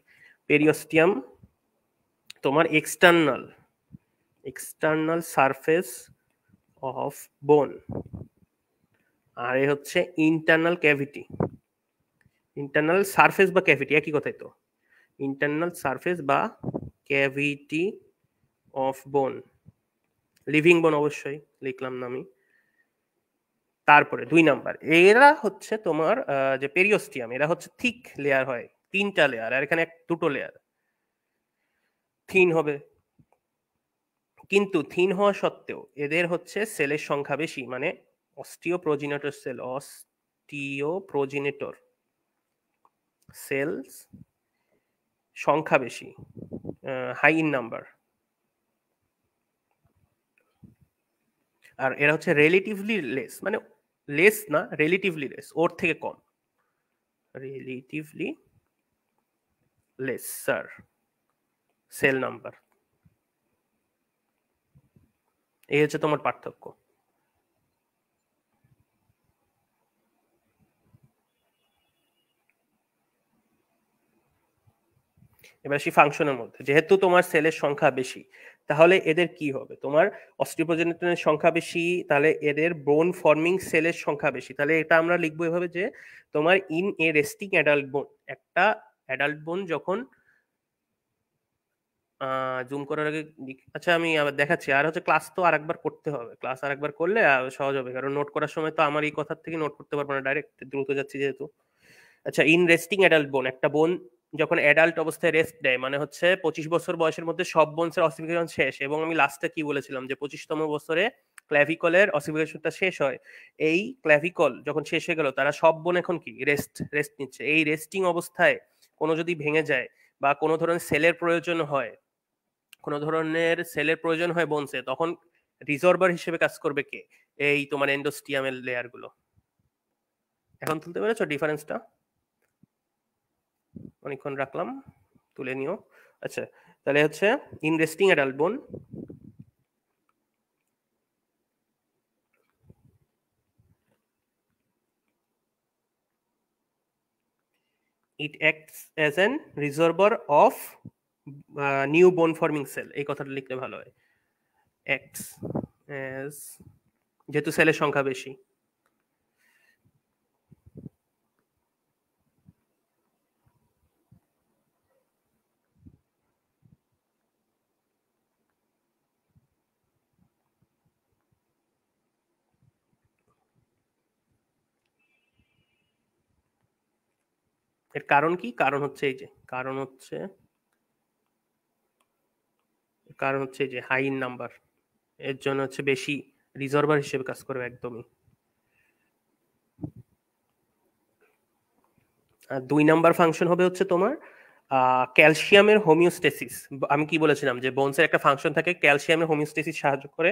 পেরিওস্টিয়াম তোমার এক্সটার্নাল সারফেস অফ বোন, আর এ হচ্ছে ইন্টারনাল ক্যাভিটি। ইন্টারনাল সারফেস বা ক্যাভিটি একই কথাই তো, ইন্টারনাল সারফেস বা ক্যাভিটি অফ বোন, লিভিং বোন অবশ্যই লিখলাম না আমি। তারপরে 2 নাম্বার, এরা হচ্ছে তোমার যে পেরিওস্টিয়াম, এরা হচ্ছে থিক লেয়ার হয়, 3টা লেয়ার, আর এখানে দুটো লেয়ার, থিন হবে। কিন্তু থিন হওয়া সত্ত্বেও এদের হচ্ছে সেলের সংখ্যা বেশি, মানে অস্টিওপ্রোজেনেটর সেলস সংখ্যা বেশি, হাই ইন নাম্বার। আর এরা হচ্ছে রিলেটিভলি লেস, মানে লেস না, রিলেটিভলি লেস, ওর থেকে কম, রিলেটিভলি লেসার সেল নাম্বার। এই হচ্ছে তোমার পার্থক্য। এবার আসি ফাংশনের মধ্যে, যেহেতু তোমার সেলের সংখ্যা বেশি তাহলে এদের কি হবে, তোমার অস্টিওপ্রোজেনেটরের সংখ্যা বেশি, তাহলে এদের বোন ফর্মিং সেলের সংখ্যা বেশি। তাহলে এটা আমরা লিখবো এভাবে যে তোমার ইন এ রেস্টিং অ্যাডাল্ট বোন, একটা অ্যাডাল্ট বোন যখন জুম করার আগে আচ্ছা আমি আবার দেখাচ্ছি, আর হচ্ছে ক্লাস তো আরেকবার করতে হবে, ক্লাস আরেকবার করলে সহজ হবে, কারণ নোট করার সময় তো আমার এই কথার থেকে নোট করতে পারবো না, ডাইরেক্ট দ্রুত যাচ্ছি যেহেতু। আচ্ছা, ইন রেস্টিং অ্যাডাল্ট বোন, একটা বোন যখন অ্যাডাল্ট অবস্থায় রেস্ট দেয়, মানে হচ্ছে 25 বছর বয়সের মধ্যে সব বোনসের অসিফিকেশন শেষ, এবং আমি লাস্টে কি বলেছিলাম যে 25তম বছরে ক্ল্যাভিকলের অসিফিকেশনটা শেষ হয়। এই ক্ল্যাভিকল যখন শেষ হয়ে গেল, তারা সব বোন এখন কি রেস্ট নিচ্ছে। এই রেস্টিং অবস্থায় কোনো যদি ভেঙে যায় বা কোনো ধরনের সেলের প্রয়োজন হয়, কোনো ধরনের সেলের প্রয়োজন হয় বোনসে, তখন রিজর্ভার হিসেবে কাজ করবে কে? এই তোমার এন্ডোস্টিয়ামের লেয়ার গুলো। এখন তুলতে পেরেছো ডিফারেন্সটা? অনেকক্ষণ রাখলাম, তুলে নিও। আচ্ছা, তাহলে হচ্ছে ইন রেস্টিং অ্যাডাল্ট বোন it acts as an reservoir of new bone forming cell, এই কথাটা লিখলে ভালো হয়। acts as, যেহেতু সেলের সংখ্যা বেশি। এর কারণ কি? কারণ হচ্ছে এই যে, কারণ হচ্ছে এই যে হাই ইন নাম্বার, এর জন্য হচ্ছে বেশি রিজার্ভার হিসেবে কাজ করবে একদমই। আর 2 নাম্বার ফাংশন হবে হচ্ছে তোমার ক্যালসিয়ামের হোমিওস্টেসিস। আমি কি বলেছিলাম যে বোনসের একটা ফাংশন থাকে, ক্যালসিয়ামের হোমিওস্টেসিস সাহায্য করে,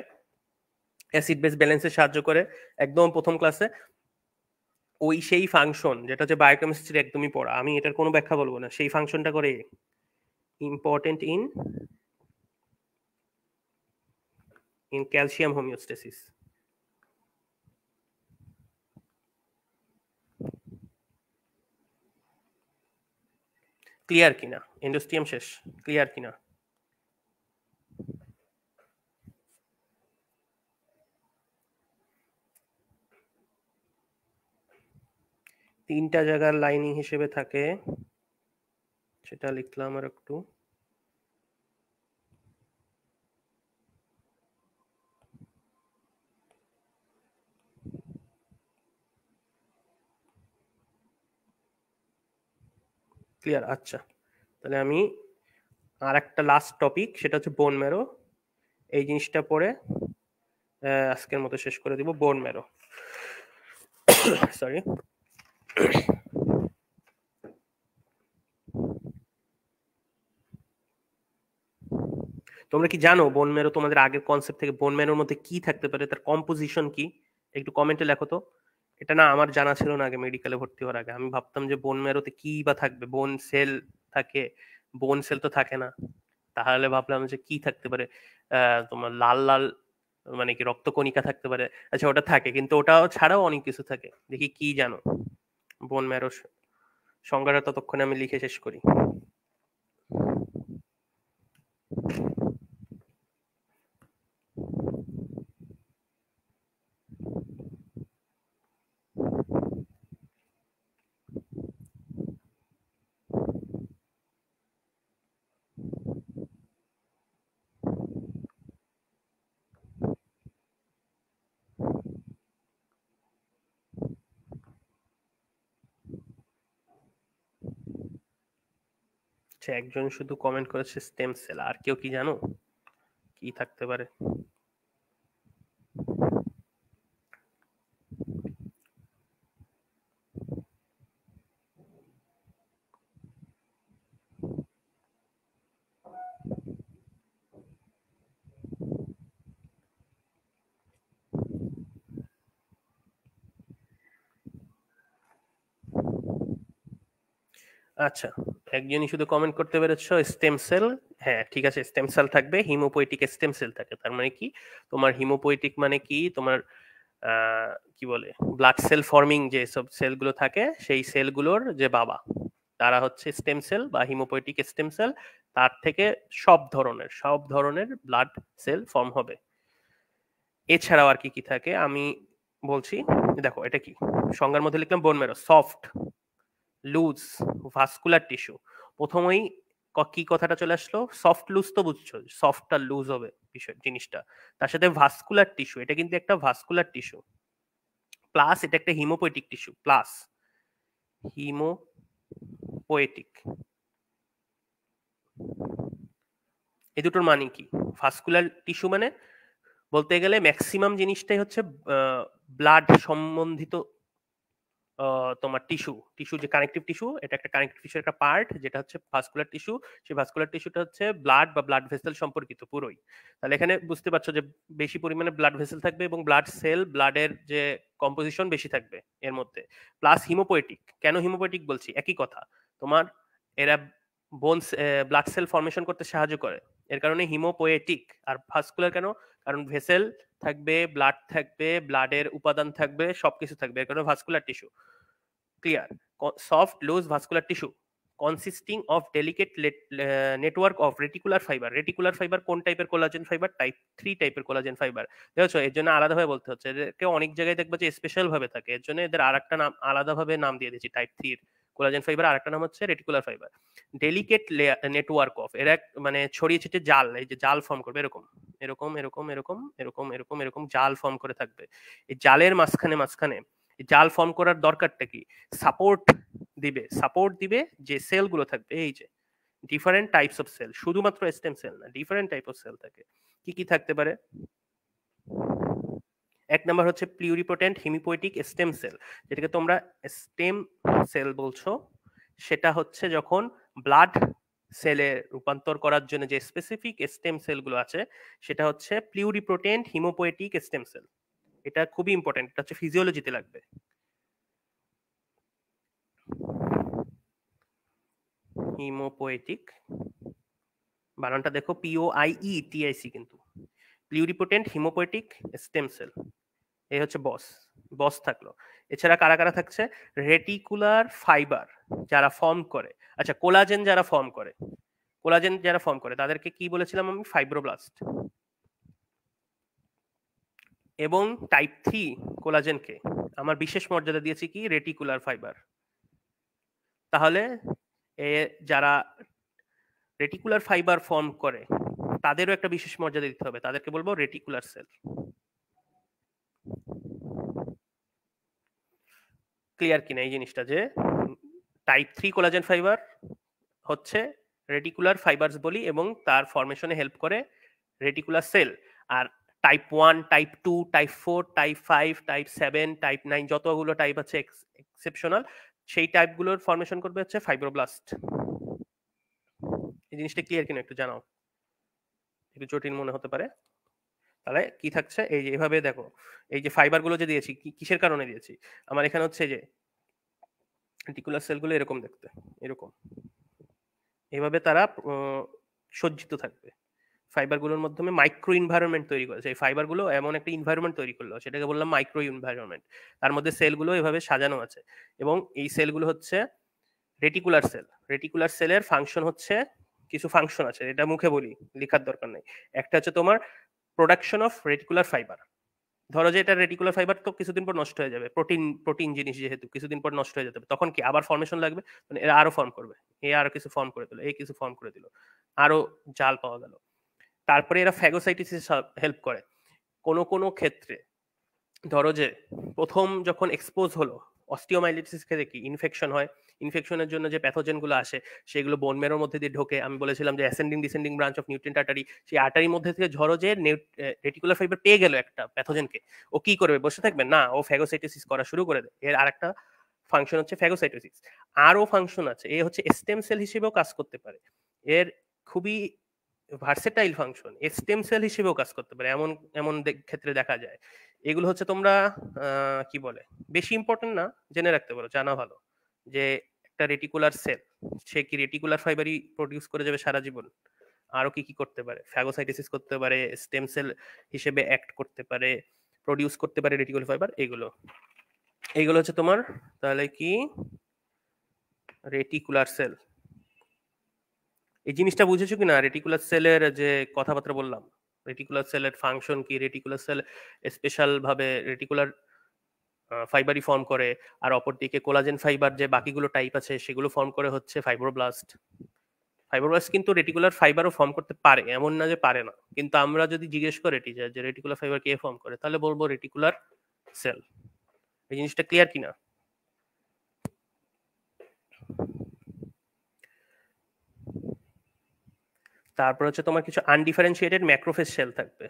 অ্যাসিড বেস ব্যালেন্সে সাহায্য করে, একদম প্রথম ক্লাসে। ওই সেই ফাংশন যেটা হচ্ছে বায়োকেমিস্ট্রি একদমই পড়া, আমি এটার কোনো ব্যাখ্যা বলবো না, সেই ফাংশনটা করে important in calcium homeostasis. Clear কিনা? এন্ডোস্টিয়াম শেষ, ক্লিয়ার কিনা? তিনটা জায়গার লাইনিং হিসেবে থাকে, সেটা লিখলাম আর একটু। ক্লিয়ার? আচ্ছা, তাহলে আমি আর একটা লাস্ট টপিক, সেটা হচ্ছে বোন ম্যারো। এই জিনিসটা পরে আজকের মতো শেষ করে দিব। Bone marrow, sorry. তোমরা কি জানো বোন ম্যারো, তোমাদের আগের কনসেপ্ট থেকে বোন ম্যারোর মধ্যে কি থাকতে পারে, তার কম্পোজিশন কি? একটু কমেন্টে লেখো তো। এটা না আমার জানা ছিল না আগে, মেডিকেলে ভর্তি হওয়ার আগে আমি ভাবতাম যে বোন ম্যারোতে কি বা থাকবে, বোন সেল থাকে, বোন সেল তো থাকে না। তাহলে ভাবলাম যে কি থাকতে পারে, তোমার লাল লাল মানে কি রক্তকণিকা থাকতে পারে। আচ্ছা, ওটা থাকে, কিন্তু ওটাও ছাড়াও অনেক কিছু থাকে। দেখি কি জানো বোন ম্যারো সংজ্ঞাটা, ততক্ষণে আমি লিখে শেষ করি। আচ্ছা, একজন শুধু কমেন্ট করেছে স্টেম সেল, আর কেউ কি জানো কি থাকতে পারে? আচ্ছা, একজনই শুধু কমেন্ট করতে পেরেছো স্টেম সেল। হ্যাঁ ঠিক আছে, স্টেম সেল থাকবে, হিমোপোয়েটিক স্টেম সেল থাকে। তার মানে কি, তোমার হিমোপোয়েটিক মানে কি, তোমার কি বলে, ব্লাড সেল ফর্মিং যে সব সেলগুলো থাকে, সেই সেলগুলোর যে বাবা, তারা হচ্ছে স্টেম সেল বা হিমোপোয়েটিক স্টেম সেল। তার থেকে সব ধরনের ব্লাড সেল ফর্ম হবে। এছাড়াও আর কি কি থাকে আমি বলছি। দেখো এটা কি, সংজ্ঞার মধ্যে লিখলাম bone marrow soft, loose, vascular tissue. প্রথমেই কি কথাটা চলে আসলো, সফট লুজ, তো বুঝছো সফট আর লুজ হবে বিষয় জিনিসটা। তার সাথে ভাস্কুলার টিস্যু, এটা কিন্তু একটা ভাস্কুলার টিস্যু, প্লাস এটা একটা হিমোপোয়েটিক টিস্যু, প্লাস হিমোপোয়েটিক। এই দুটোর মানে কি? ভাস্কুলার টিস্যু মানে বলতে গেলে ম্যাক্সিমাম জিনিসটাই হচ্ছে ব্লাড সম্বন্ধিত তোমার টিস্যু যে কানেকটিভ টিস্যু, এটা একটা কানেকটিভ টিস্যুর একটা পার্ট, যেটা হচ্ছে ভাস্কুলার টিস্যু। সেই ভাস্কুলার টিস্যুটা হচ্ছে ব্লাড বা ব্লাড ভেসেল সম্পর্কিত পুরোই। তাহলে এখানে বুঝতে পারছো যে বেশি পরিমাণে ব্লাড ভেসেল থাকবে এবং ব্লাড সেল, ব্লাডের যে কম্পোজিশন বেশি থাকবে এর মধ্যে। প্লাস হিমোপোয়েটিক। কেন হিমোপোয়েটিক বলছি? একই কথা, তোমার এরা বোনস ব্লাড সেল ফর্মেশন করতে সাহায্য করে, এর কারণে হিমোপোয়েটিক। আর ভাস্কুলার কেন? কারণ ভেসেল থাকবে, ব্লাড থাকবে, ব্লাডের উপাদান থাকবে, সবকিছু থাকবে, এর কারণে vascular tissue. Clear? Soft loose vascular tissue consisting of delicate network of reticular fibre. Reticular fibre কোন টাইপের কোলাজেন ফাইবার? টাইপ 3 টাইপের কোলাজেন ফাইবার। দেখছো, এর জন্য আলাদাভাবে বলতে হচ্ছে, এদেরকে অনেক জায়গায় দেখবে যে স্পেশাল ভাবে থাকে, এর জন্য এদের আরেকটা নাম, আলাদাভাবে নাম দিয়ে দিয়েছি টাইপ 3 কোলাজেন ফাইবার। আরেকটা নাম হচ্ছে reticular fibre. Delicate network of, এরা মানে ছড়িয়ে ছিটিয়ে জাল, এই যে জাল ফর্ম করবে এরকম এরকম এরকম এরকম এরকম এরকম এরকম জাল ফর্ম করে থাকবে। এই জালের মাঝখানে মাঝখানে জাল ফর্ম করার দরকারটা কি? সাপোর্ট দিবে যে সেলগুলো থাকবে, এই যে ডিফারেন্ট টাইপস অফ সেল, শুধুমাত্র স্টেম সেল না, ডিফারেন্ট টাইপ অফ সেল থাকে। কি কি থাকতে পারে? এক নাম্বার হচ্ছে প্লিউরিপোটেন্ট হিমিপোয়েটিক স্টেম সেল, যেটাকে তোমরা স্টেম সেল বলছো। সেটা হচ্ছে যখন ব্লাড সেলে রূপান্তর করার জন্য যে স্পেসিফিক স্টেম সেলগুলো আছে, সেটা হচ্ছে প্লিউরিপোটেন্ট হিমোপোয়েটিক স্টেম সেল। এটা খুবই ইম্পর্টেন্ট, এটা হচ্ছে ফিজিওলজিতে লাগবে। হিমোপোয়েটিক বানানটা দেখো, POIETIC, কিন্তু প্লিউরিপোটেন্ট হিমোপোয়েটিক স্টেম সেল, এই হচ্ছে বস থাকলো। এছাড়া কারা কারা থাকছে? রেটিকুলার ফাইবার যারা ফর্ম করে, আচ্ছা কোলাজেন যারা ফর্ম করে, তাদেরকে কি বলেছিলাম আমি? ফাইব্রোব্লাস্ট। এবং টাইপ 3 কোলাজেনকে আমার বিশেষ মর্যাদা দিয়েছি কি? Reticular fibre. তাহলে যারা রেটিকুলার ফাইবার ফর্ম করে তাদেরও একটা বিশেষ মর্যাদা দিতে হবে, তাদেরকে বলবো রেটিকুলার সেল। ক্লিয়ার কিনা এই জিনিসটা, যে টাইপ 3 কোলাজেন ফাইবার হচ্ছে রেটিকুলার ফাইবারস বলি, এবং তার ফরমেশনে হেল্প করে রেটিকুলার সেল। আর type 1, type 2, type 4, type 5, type 7, type 9, যতগুলো টাইপ আছে এক্সেপশনাল, সেই টাইপগুলোর ফরমেশন করবে হচ্ছে ফাইব্রোব্লাস্ট। এই জিনিসটা ক্লিয়ার কিনা একটু জানাও, একটু জটিল মনে হতে পারে। তাহলে কি থাকছে? এই যে এভাবে দেখো, এই যে ফাইবার গুলো যে দিয়েছি, কিসের কারণে দিয়েছি? আমার এখানে হচ্ছে যে রেটিকুলার সেলগুলো এরকম দেখতে, এরকম এভাবে তারা সজ্জিত থাকবে। ফাইবারগুলোর মাধ্যমে মাইক্রো ইনভায়রনমেন্ট তৈরি করেছে, এই ফাইবারগুলো এমন একটা ইনভায়রনমেন্ট তৈরি করলো, সেটাকে বললাম মাইক্রো ইনভায়রনমেন্ট। তার মধ্যে সেলগুলো এভাবে সাজানো আছে, এবং এই সেলগুলো হচ্ছে রেটিকুলার সেল। রেটিকুলার সেলের ফাংশন হচ্ছে, কিছু ফাংশন আছে, এটা মুখে বলি, লেখার দরকার নেই। একটা হচ্ছে তোমার প্রোডাকশন অফ রেটিকুলার ফাইবার। ধরো যে এটা রেটিকুলার ফাইবার তো কিছুদিন পর নষ্ট হয়ে যাবে, প্রোটিন জিনিস যেহেতু কিছুদিন পর নষ্ট হয়ে যেতে, তখন কি আবার ফর্মেশন লাগবে, মানে এরা আরো ফর্ম করবে, এ আরো কিছু ফর্ম করে দিল, এই কিছু ফর্ম করে দিল, আরো জাল পাওয়া গেল। তারপরে এরা ফ্যাগোসাইটোসিস হেল্প করে কোনো কোনো ক্ষেত্রে। ধরো যে প্রথম যখন এক্সপোজ হলো, অস্টিওমাইলিটিস থেকে কি ইনফেকশন হয়, ইনফেকশনের জন্য যে প্যাথোজেন গুলো আসে সেগুলো বোন মেরোর মধ্যে দিয়ে ঢোকে। আমি বলেছিলাম যে ascending descending branch of nutrient artery, সেই আর্টারির মধ্যে থেকে ধরো যে রেটিকুলার ফাইবার পেয়ে গেল একটা প্যাথোজেনকে, ও কি করবে? বসে থাকবে না, ও ফ্যাগোসাইটোসিস করা শুরু করে দেয়। এর আরেকটা ফাংশন হচ্ছে ফ্যাগোসাইটোসিস। আরও ফাংশন আছে, এ হচ্ছে স্টেম সেল হিসেবেও কাজ করতে পারে, এর খুবই ভার্সেটাইল ফাংশন, স্টেম সেল হিসেবেও কাজ করতে পারে, এমন এমন ক্ষেত্রে দেখা যায়। এগুলো হচ্ছে তোমরা কি বলে, বেশি ইম্পর্টেন্ট না, জেনে রাখতে পারো, জানা ভালো যে একটা রেটিকুলার সেল, সে কি রেটিকুলার ফাইবারই প্রডিউস করে যাবে সারা জীবন? আরো কি কি করতে পারে? ফ্যাগোসাইটোসিস করতে পারে, স্টেম সেল হিসেবে অ্যাক্ট করতে পারে, প্রডিউস করতে পারে রেটিকুলার ফাইবার। এইগুলো হচ্ছে তোমার তাহলে কি রেটিকুলার সেল। এই জিনিসটা বুঝেছো কিনা? রেটিকুলার সেলের যে কথাবার্তা বললাম, রেটিকুলার সেলের ফাংশন কি, রেটিকুলার সেল স্পেশাল ভাবে রেটিকুলার ফাইবারই ফর্ম করে, আর অপরদিকে কোলাজেন ফাইবার যে বাকিগুলো টাইপ আছে সেগুলো ফর্ম করে হচ্ছে ফাইব্রোব্লাস্ট। ফাইব্রোব্লাস্ট কিন্তু রেটিকুলার ফাইবারও ফর্ম করতে পারে, এমন না যে পারে না, কিন্তু আমরা যদি জিজ্ঞেস করে টিচার যে রেটিকুলার ফাইবার কে ফর্ম করে, তাহলে বলবো রেটিকুলার সেল। এই জিনিসটা ক্লিয়ার কিনা? তারপর হচ্ছে তোমার কিছু আনডিফারেন্সিয়েটেড ম্যাক্রোফেজ সেল থাকবে।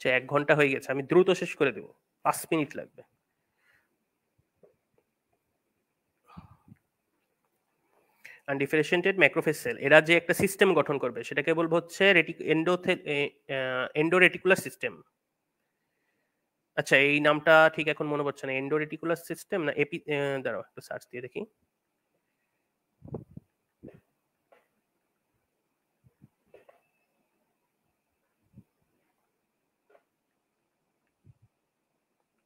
যে 1 ঘন্টা হয়ে গেছে, আমি দ্রুত শেষ করে দেবো, 5 মিনিট লাগবে। আনডিফারেন্সিয়েটেড ম্যাক্রোফেজ সেল, এরা যে একটা সিস্টেম গঠন করবে সেটাকে বলবো হচ্ছে এন্ডোরেটিকুলার সিস্টেম। আচ্ছা, এই নামটা ঠিক এখন মনে পড়ছে না, এন্ডোরেটিকুলার সিস্টেম না দাঁড়াও একটু সার্চ দিয়ে দেখি।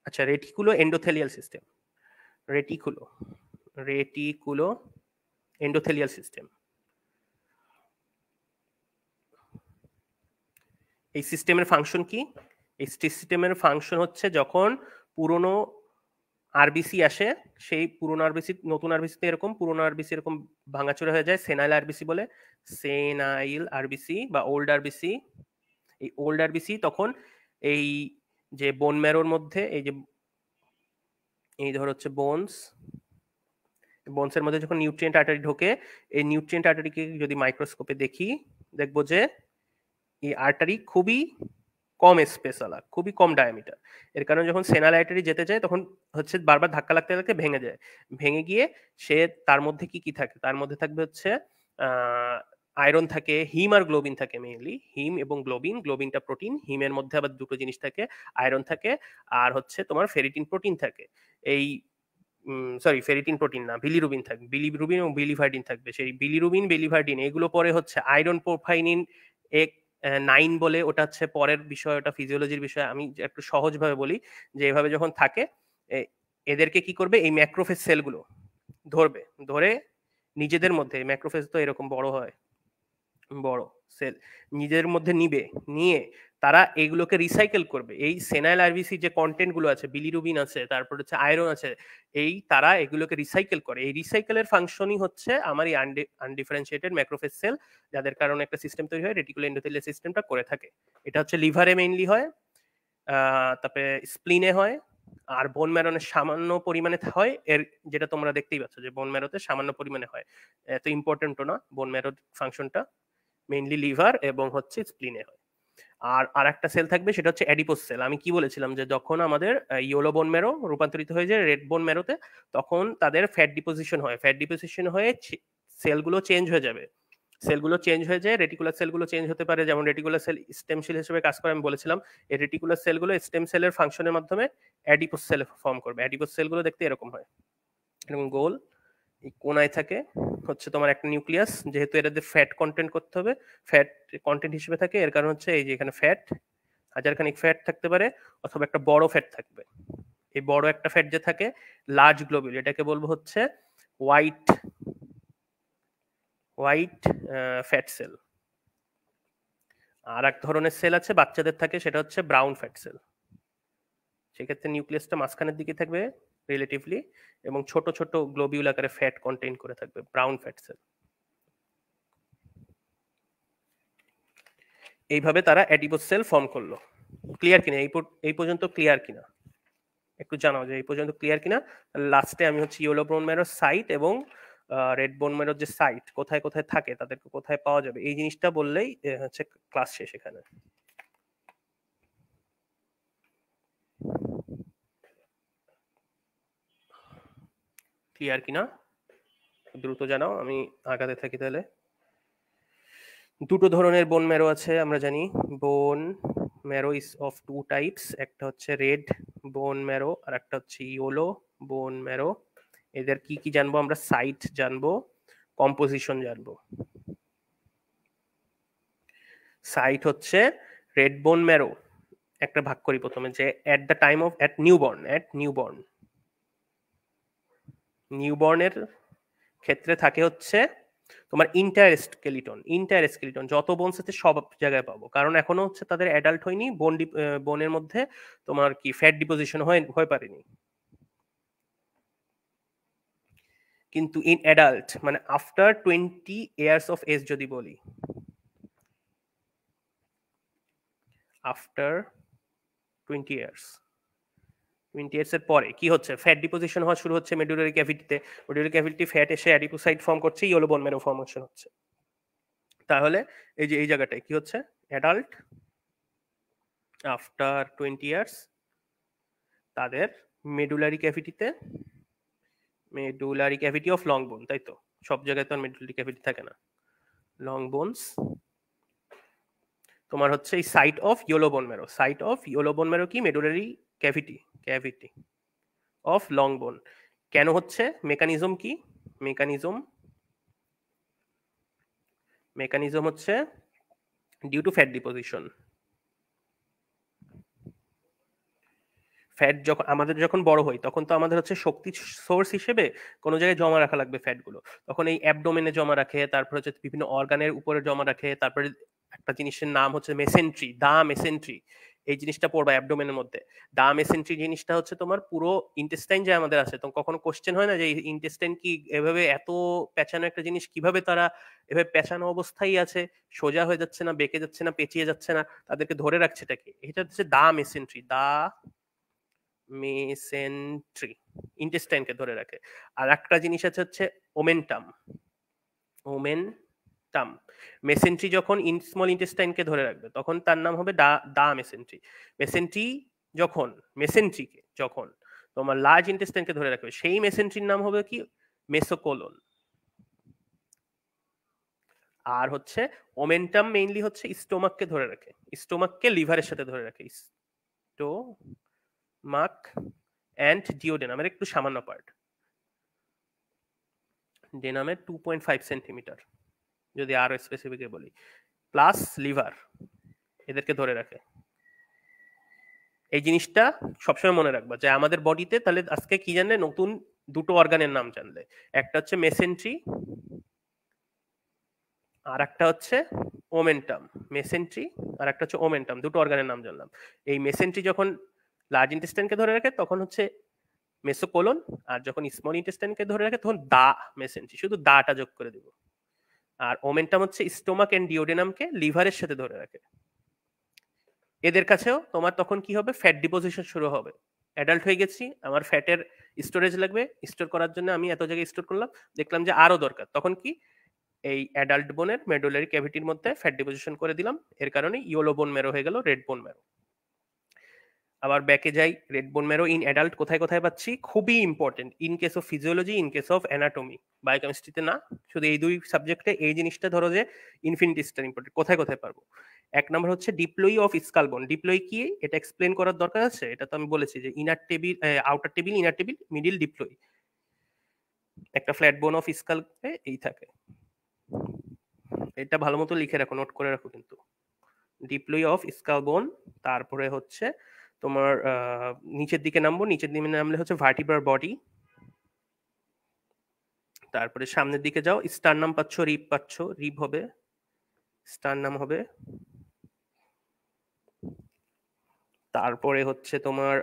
আচ্ছা, রেটিকুলো এন্ডোথেলিয়াল সিস্টেম, রেটিকুলো রেটিকুলো এন্ডোথেলিয়াল সিস্টেম। এই সিস্টেমের ফাংশন কি? এই সিস্টেমের ফাংশন হচ্ছে যখন পুরনো আরবিসি আসে, সেই পুরনো আরবিসি নতুন আরবিসিতে এরকম, পুরনো আরবিসি এরকম ভাঙাচোরা হয়ে যায়, সেনাইল আরবিসি বলে, সেনাইল আরবিসি বা ওল্ড আরবিসি। এই ওল্ড আরবিসি তখন এই যে বোন ম্যারোর মধ্যে, এই ধর হচ্ছে বোনসের মধ্যে যখন নিউট্রিয়েন্ট আর্টারি ঢোকে, এই নিউট্রিয়েন্ট আর্টারিকে যদি মাইক্রোস্কোপে দেখি, দেখবো যে এই আর্টারি খুবই কম স্পেসওয়ালা, খুবই কম ডায়ামিটার। এর কারণে যখন সেনাল আর্টারি যেতে যায় তখন হচ্ছে বারবার ধাক্কা লাগতে লাগতে ভেঙে যায়। ভেঙে গিয়ে সে তার মধ্যে কি কি থাকে, তার মধ্যে থাকবে হচ্ছে আয়রন থাকে, হিম আর গ্লোবিন থাকে, মেইনলি হিম এবং গ্লোবিন। গ্লোবিনটা প্রোটিন, হিমের মধ্যে আবার দুটো জিনিস থাকে, আয়রন থাকে আর হচ্ছে তোমার ফেরিটিন প্রোটিন থাকে। এই সরি, ফেরিটিন প্রোটিন না, বিলিরুবিন থাকবে, বিলিরুবিন এবং বিলিভার্ডিন থাকবে। সেই বিলিরুবিন বিলিভার্ডিন এগুলো পরে হচ্ছে আয়রন প্রোফাইনিন এক 9 বলে, ওটা হচ্ছে পরের বিষয়, ওটা ফিজিওলজির বিষয়। আমি একটু সহজভাবে বলি যে এভাবে যখন থাকে, এদেরকে কি করবে, এই ম্যাক্রোফেজ সেলগুলো ধরবে, ধরে নিজেদের মধ্যে, ম্যাক্রোফেজ তো এরকম বড় হয়, বড় সেল নিজের মধ্যে নিবে, নিয়ে তারা এগুলোকে রিসাইকেল করবে। এই সেনাইল আরবিসি যে কন্টেন্ট গুলো আছে, বিলিরুবিন আছে, তারপর হচ্ছে আয়রন আছে, এই তারা এগুলোকে রিসাইকেল করে। এই রিসাইকেলের ফাংশনই হচ্ছে আমার এই আনডিফারেন্সিয়েটেড ম্যাক্রোফেজ সেল, যাদের কারণে একটা সিস্টেম তৈরি হয়, রেটিকুলো এন্ডোথেলিয়াল সিস্টেমটা করে থাকে। এটা হচ্ছে লিভারে মেইনলি হয়, তারপরে স্প্লিনে হয়, আর বোন ম্যারোনে সামান্য পরিমাণে হয়। এর যেটা তোমরা দেখতেই পাচ্ছ যে বোন ম্যারোতে সামান্য পরিমাণে হয়, এত ইম্পর্টেন্টও না বোন ম্যারোর ফাংশনটা, মেইনলি লিভার এবং হচ্ছে স্প্লিনে হয়। আর একটা সেল থাকবে, সেটা হচ্ছে অ্যাডিপোস সেল। আমি কি বলেছিলাম যে যখন আমাদের ইয়েলো বোন ম্যারো রূপান্তরিত হয়ে যায় রেড বোন ম্যারোতে, তখন তাদের ফ্যাট ডিপোজিশন হয়, ফ্যাট ডিপোজিশন হয়ে সেলগুলো চেঞ্জ হয়ে যাবে, সেলগুলো চেঞ্জ হয়ে যায়, রেটিকুলার সেলগুলো চেঞ্জ হতে পারে, যেমন রেটিকুলার সেল স্টেম সেল হিসেবে কাজ করে আমি বলেছিলাম। এই রেটিকুলার সেলগুলো স্টেম সেলের ফাংশনের মাধ্যমে অ্যাডিপোস সেল ফর্ম করবে। অ্যাডিপোস সেলগুলো দেখতে এরকম হয়, এরকম গোল, এই কোনায় থাকে হচ্ছে তোমার একটা নিউক্লিয়াস। যেহেতু এটাতে ফ্যাট কন্টেন্ট করতে হবে, ফ্যাট কন্টেন্ট হিসেবে থাকে, এর কারণ হচ্ছে এই যে এখানে ফ্যাট, হাজারখানিক ফ্যাট থাকতে পারে, অথবা একটা বড় ফ্যাট থাকবে। এই বড় একটা ফ্যাট যে থাকে, লার্জ গ্লোবিউল, এটাকে বলবো হচ্ছে হোয়াইট হোয়াইট ফ্যাট সেল। আর এক ধরনের সেল আছে বাচ্চাদের থাকে, সেটা হচ্ছে ব্রাউন ফ্যাট সেল। সেক্ষেত্রে নিউক্লিয়াসটা মাঝখানের দিকে থাকবে রিলেটিভলি, এবং ছোট ছোট গ্লোবিউল আকারে ফ্যাট কন্টেইন করে থাকবে, ব্রাউন ফ্যাট সেল। এইভাবে তারা অ্যাডিপোজ সেল ফর্ম করলো। ক্লিয়ার কিনা এই পর্যন্ত? ক্লিয়ার কিনা একটু জানাও যে এই পর্যন্ত ক্লিয়ার কিনা। লাস্টে আমি হচ্ছে ইয়েলো বোন ম্যারোর সাইট এবং রেড বোন ম্যারোর যে সাইট কোথায় কোথায় থাকে, তাদেরকে কোথায় পাওয়া যাবে, এই জিনিসটা বললেই হচ্ছে ক্লাস শেষ এখানে। ক্লিয়ার কিনা দ্রুত জানাও, আমি আগাতে থাকি তাহলে। দুটো ধরনের বোন ম্যারো আছে আমরা জানি, bone marrow is of two types, একটা হচ্ছে রেড বোন ম্যারো আর একটা হচ্ছে ইয়েলো বোন ম্যারো। এদের কি কি জানবো আমরা? সাইট জানবো, কম্পোজিশন জানবো। সাইট হচ্ছে রেড বোন ম্যারো, একটা ভাগ করি প্রথমে, যে এট দ্য টাইম অফ নিউবর্নের ক্ষেত্রে থাকে হচ্ছে তোমার ইন্টার স্কেলিটন যত বোনস আছে সব জায়গায় পাবো, কারণ এখনো হচ্ছে তাদের অ্যাডাল্ট হয়নি, বোনের মধ্যে তোমার কি ফ্যাট ডিপোজিশন হয়ে পারেনি। কিন্তু ইন অ্যাডাল্ট মানে আফটার 20 ইয়ার্স অফ এজ যদি বলি, আফটার 20 ইয়ার্স, 20 ইয়ার্স এর পরে কি হচ্ছে, ফ্যাট ডিপোজিশন হওয়া শুরু হচ্ছে মেডুলারি ক্যাভিটিতে। মেডুলারি ক্যাভিটি ফ্যাট এসে অ্যাডিপোসাইট ফর্ম করছে, ইয়েলো বোন ম্যারো ফর্মেশন হচ্ছে। তাহলে এই যে এই জায়গাটায় কি হচ্ছে, অ্যাডাল্ট আফটার 20 ইয়ার্স তাদের মেডুলারি ক্যাভিটি অফ লং বোন, তাই তো? সব জায়গায় তো আর মেডুলারি ক্যাভিটি থাকে না। লং বোনস তোমার হচ্ছে এই site of yellow bone marrow কি medullary cavity of long bone. কেন হচ্ছে? মেকানিজম কি? মেকানিজম মেকানিজম হচ্ছে due to fat deposition. Fat যখন আমাদের যখন বড় হই তখন তো আমাদের হচ্ছে শক্তি সোর্স হিসেবে কোনো জায়গায় জমা রাখা লাগবে ফ্যাটগুলো। তখন এই অ্যাবডোমেনে জমা রাখে, তারপর হচ্ছে বিভিন্ন অর্গানের উপরে জমা রাখে, তারপরে একটা জিনিসের নাম হচ্ছে মেসেন্ট্রি। এই জিনিসটা পড়বা অ্যাবডোমেনের মধ্যে। মেসেন্ট্রি জিনিসটা হচ্ছে তোমার পুরো ইন্টেস্টাইন যে আমাদের আছে, তো কখনো কোশ্চেন হয় না যে ইন্টেস্টাইন কি এভাবে এত পেঁচানো একটা জিনিস কিভাবে তারা এভাবে পেঁচানো অবস্থায় আছে, সোজা হয়ে যাচ্ছে না, বেঁকে যাচ্ছে না, পেঁচিয়ে যাচ্ছে না, তাদেরকে ধরে রাখছে এটা কি? এটা হচ্ছে মেসেন্ট্রি, ইন্টেস্টাইনকে ধরে রাখে। আর একটা জিনিস আছে হচ্ছে ওমেন্টাম। ওমেন্টাম মেসেন্ট্রি যখন স্মল ইন্টেস্টাইনকে ধরে রাখবে তখন তার নাম হবে দা মেসেন্ট্রি। মেসেন্ট্রি যখন মেসেন্ট্রিকে যখন তোমার লার্জ ইন্টেস্টাইনকে ধরে রাখবে সেই মেসেন্ট্রির নাম হবে কি? মেসোকোলন। আর হচ্ছে ওমেন্টাম মেইনলি হচ্ছে স্টোমাককে ধরে রাখে, স্টোমাককে লিভারের সাথে ধরে রাখে। স্টোমাক অ্যান্ড ডিওডেনামের একটু সামান্য পার্ট, ডেনামের 2.5 সেন্টিমিটার যদি আরো স্পেসিফিক বলি, প্লাস লিভার এদেরকে ধরে রাখে। এই জিনিসটা সবসময় মনে রাখবা যে আমাদের বডিতে তাহলে আজকে কি জানলে, নতুন দুটো অর্গানের নাম জানলে। একটা হচ্ছে মেসেন্ট্রি আর একটা হচ্ছে ওমেন্টাম। মেসেন্ট্রি আর একটা হচ্ছে ওমেন্টাম, দুটো অর্গানের নাম জানলাম। এই মেসেন্ট্রি যখন লার্জ ইন্টেস্টাইনকে ধরে রাখে তখন হচ্ছে মেসোকোলন, আর যখন স্মল ইন্টেস্টাইনকে ধরে রাখে তখন মেসেন্ট্রি, শুধু দাটা যোগ করে দিব। আর ওমেন্টাম হচ্ছে স্টোমাক এন্ড ডিওডেনামকে লিভারের সাথে ধরে রাখে। এদের কাছেও তোমার তখন কি হবে? ফ্যাট ডিপোজিশন শুরু হবে। অ্যাডাল্ট হয়ে গেছি, আমার ফ্যাটের স্টোরেজ লাগবে, স্টোর করার জন্য আমি এত জায়গায় স্টোর করলাম, দেখলাম যে আরো দরকার, তখন কি এই অ্যাডাল্ট বোনের মেডুলারি ক্যাভিটির মধ্যে ফ্যাট ডিপোজিশন করে দিলাম। এর কারণে ইয়েলো বোন ম্যারো হয়ে গেল রেড বোন ম্যারো। আবার ব্যাকে যাই, red bone marrow in adult কোথায় কোথায় পাচ্ছি? খুবই important in case of physiology, in case of anatomy. বায়োকেমিস্ট্রিতে না, শুধু এই দুই সাবজেক্টে এই জিনিসটা ধরো যে ইনফিনিটি স্টার ইম্পর্টেন্ট। কোথায় কোথায় পারবো? এক নম্বর হচ্ছে ডিপ্লয়ি অফ স্কাল বোন। ডিপ্লয়ি কি এটা এক্সপ্লেন করার দরকার আছে? এটা তো আমি বলেছি যে inner table, outer table, inner table, middle diploe. একটা ফ্ল্যাট বোন অফ স্কাল এই থাকে, এটা ভালো মতো লিখে রাখো, নোট করে রাখো কিন্তু। ডিপ্লয়ি অফ স্কাল বোন, তারপরে হচ্ছে তোমার নিচের দিকে নামবো, নিচের দিকে নামলে হচ্ছে ভার্টিব্রাল বডি, তারপরে সামনের দিকে যাও, স্টারনাম পাচ্ছ, রিব হবে, স্টারনাম হবে। তারপরে হচ্ছে তোমার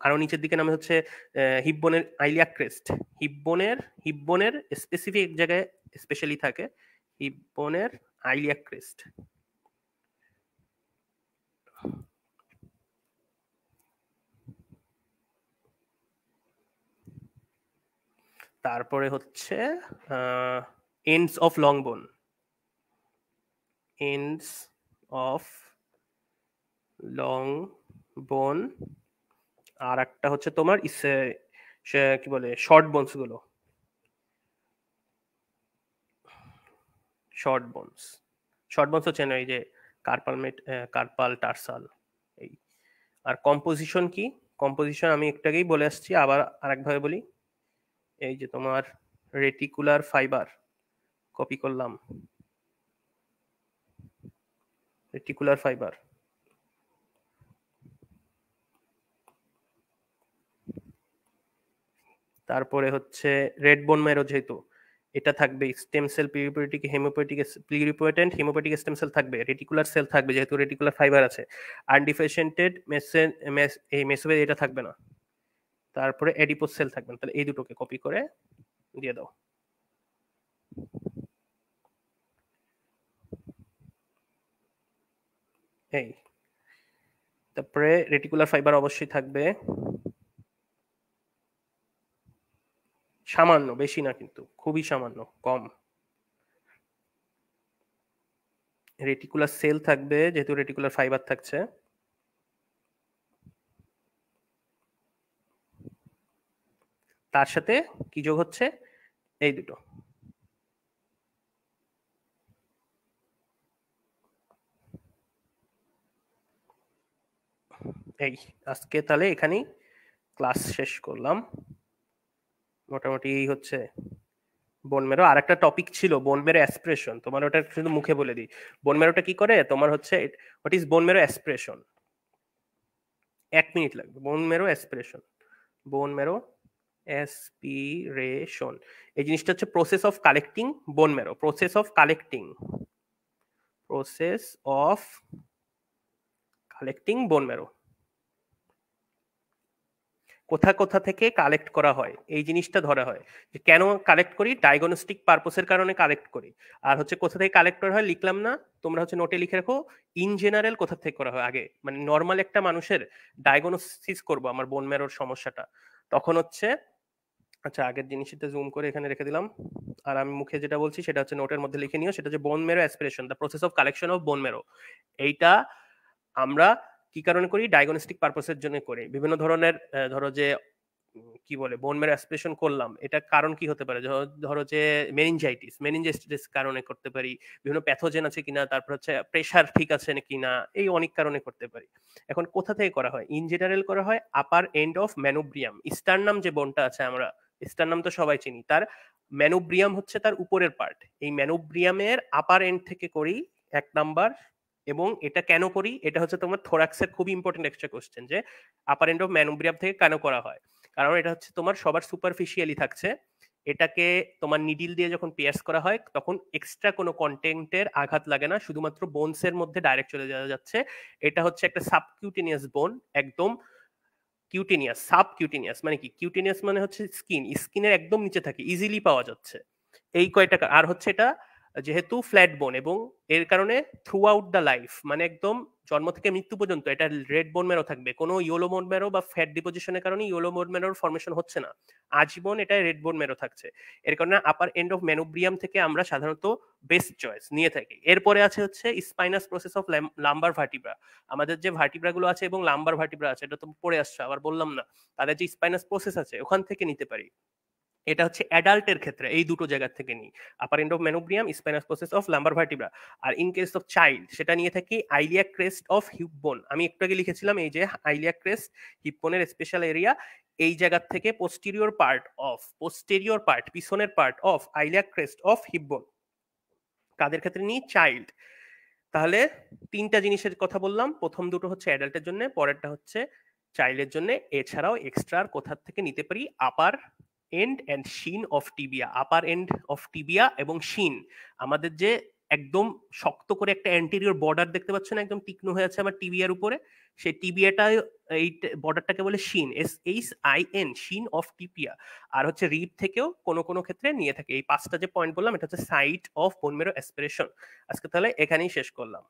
আরো নিচের দিকে নামে হচ্ছে হিপবোনের আইলিয়াক ক্রেস্ট। হিপবোনের স্পেসিফিক জায়গায় স্পেশালি থাকে হিপবোনের আইলিয়াক ক্রেস্ট। তারপরে হচ্ছে এন্ডস অফ লং বোন, এন্ডস অফ লং বোন। আর একটা হচ্ছে তোমার কি বলে শর্ট বোনস গুলো, শর্ট বোনস হচ্ছে না, এই যে কার্পাল টার্সাল এই। আর কম্পোজিশন কি? কম্পোজিশন আমি একটু আগেই বলে আসছি, আবার আরেকভাবে বলি। এই যে তোমার রেটিকুলার ফাইবার, কপি করলাম, রেটিকুলার ফাইবার। তারপরে হচ্ছে রেড বোন ম্যারো, যেহেতু এটা থাকবে, স্টেম সেল, প্লিরিপোয়েটেন্ট স্টেম সেল থাকবে, রেটিকুলার সেল থাকবে যেহেতু রেটিকুলার ফাইবার আছে। আনডিফারেন্সিয়েটেড মেসোফেজ এটা থাকবে না। তারপরে এডিপোস সেল থাকবে না। তাহলে এই দুটোকে কপি করে দিয়ে দাও। এই তারপরে রেটিকুলার ফাইবার অবশ্যই থাকবে, সামান্য, বেশি না কিন্তু, খুবই সামান্য, কম। রেটিকুলার সেল থাকবে, যেহেতু রেটিকুলার ফাইবার থাকছে। তার সাথে কি যোগ হচ্ছে, এই দুটো। এই আজকে তাহলে এখানেই ক্লাস শেষ করলাম। মোটামুটি এই হচ্ছে বোন মেরো। আর একটা টপিক ছিল বোন মেরো অ্যাসপিরেশন, তোমার ওটা শুধু মুখে বলে দিই। বোন মেরোটা কি করে তোমার হচ্ছে, হোয়াট ইজ বোন মেরো অ্যাসপিরেশন, 1 মিনিট লাগবে। বোন মেরো অ্যাসপিরেশন, বোন মেরো অ্যাসপিরেশন, এই জিনিসটা হচ্ছে প্রসেস অফ কালেক্টিং বোন মেরো, process of collecting, process of collecting বোন মেরো। কোথা কোথা থেকে কালেক্ট করা হয় এই জিনিসটা ধরা হয়, যে কেন কালেক্ট করি, ডায়াগনস্টিক পারপোসের কারণে কালেক্ট করি। আর হচ্ছে কোথা থেকে কালেক্ট করা হয় লিখলাম না, তোমরা হচ্ছে নোটে লিখে রাখো। ইন জেনারেল কোথা থেকে করা হয়, আগে মানে নর্মাল একটা মানুষের ডায়াগনোসিস করবো আমার বোন ম্যারোর সমস্যাটা, তখন হচ্ছে, আচ্ছা আগের জিনিসটা জুম করে এখানে রেখে দিলাম। আর আমি মুখে যেটা বলছি সেটা হচ্ছে নোটের মধ্যে লিখে নিও, সেটা হচ্ছে বোন মেরো aspiration, the process of collection of বোন মেরো। এইটা আমরা কি কারণে করি, ডায়াগনস্টিক পারপোসের জন্য করি। বিভিন্ন ধরনের ধরো যে কি বলে বোন মেরো অ্যাসপিরেশন করলাম, এটা কারণ কি হতে পারে, ধরো যে মেনিনজাইটিস কারণে করতে পারি, বিভিন্ন প্যাথোজেন আছে কিনা, তারপর হচ্ছে প্রেশার ঠিক আছে কিনা, এই অনেক কারণে করতে পারি। এখন কোথা থেকে করা হয়, ইন জেনারেল করা হয় আপার এন্ড অফ ম্যানোব্রিয়াম। স্টারনাম যে বোনটা আছে, আমরা স্টারনাম তো সবাই চিনি, তার ম্যানোব্রিয়াম হচ্ছে তার উপরের পার্ট, এই ম্যানোব্রিয়ামের আপার এন্ড থেকে করি 1 নাম্বার। এবং এটা কেন করি, এটা হচ্ছে তোমার থোরাক্সের খুব ইম্পর্টেন্ট একটা কোশ্চেন, যে আপার এন্ড অফ ম্যানোব্রিয়াম থেকে কেন করা হয়। কারণ এটা হচ্ছে তোমার সবার সুপারফিশিয়ালি থাকছে, এটাকে তোমার নিডিল দিয়ে যখন পিয়ার্স করা হয় তখন এক্সট্রা কোনো কন্টেন্টের আঘাত লাগে না, শুধুমাত্র বোনসের মধ্যে ডাইরেক্ট চলে যাওয়া যাচ্ছে। এটা হচ্ছে একটা সাবকিউটেনিয়াস বোন, একদম কিউটেনিয়াস। সাবকিউটেনিয়াস মানে কি, কিউটেনিয়াস মানে হচ্ছে স্কিন, স্কিনের একদম নিচে থাকে, ইজিলি পাওয়া যাচ্ছে। এই কয়টা আর হচ্ছে এটা যেহেতু ফ্ল্যাট বোন, এবং এর কারণে থ্রু আউট দ্য লাইফ, মানে একদম জন্ম থেকে মৃত্যু পর্যন্ত এটা রেড বোন মেরো থাকবে, কোনো ইয়েলো বোন মেরো বা ফ্যাট ডিপোজিশনের কারণে ইয়েলো বোন মেরোর ফর্মেশন হচ্ছে না, আজীবন এটা রেড বোন মেরো থাকছে। এর কারণে আপার এন্ড অফ ম্যানোব্রিয়াম থেকে আমরা সাধারণত বেস্ট চয়েস নিয়ে থাকি। এরপরে আছে হচ্ছে spinous process of lumbar vertebra, আমাদের যে ভার্টিব্রা গুলো আছে এবং লাম্বার ভার্টিব্রা আছে, এটা তো পড়ে আসছে, আবার বললাম না, তাদের যে স্পাইনাস প্রসেস আছে ওখান থেকে নিতে পারি। এটা হচ্ছে অ্যাডাল্টের ক্ষেত্রে এই দুটো জায়গা থেকে নিই, upper end of manubrium, spinous process of lumbar vertebra. আর ইন কেস অফ চাইল্ড সেটা নিয়ে থাকি আইলিয়াক ক্রেস্ট অফ হিপ বোন, আমি একটু আগে লিখেছিলাম এই যে আইলিয়াক ক্রেস্ট হিপ বোনের স্পেশাল এরিয়া, এই জায়গা থেকে পোস্টেরিয়র পার্ট পিছনের part of iliac crest of heap বোন, কাদের ক্ষেত্রে নিই, চাইল্ড। তাহলে 3টা জিনিসের কথা বললাম, প্রথম দুটো হচ্ছে অ্যাডাল্টের জন্য, পরেরটা হচ্ছে চাইল্ডের জন্য। এছাড়াও এক্সট্রা কোথা থেকে নিতে পারি, upper end and shin of tibia, upper end of tibia এবং শিন, আমাদের যে একদম শক্ত করে একটা অ্যান্টেরিয়র বর্ডার দেখতে পাচ্ছ না, একদম তীক্ষ্ণ হয়ে আছে আমার টিবিয়ার উপরে, সেই টিবিয়াটা, এই বর্ডারটাকে বলে শিন, SHIN, শিন অফ টিবিয়া। আর হচ্ছে রিব থেকেও কোনো কোনো ক্ষেত্রে নিয়ে থাকে। এই 5টা যে পয়েন্ট বললাম, এটা হচ্ছে সাইট অফ বোন মেরো অ্যাসপিরেশন। আজকে তাহলে এখানেই শেষ করলাম।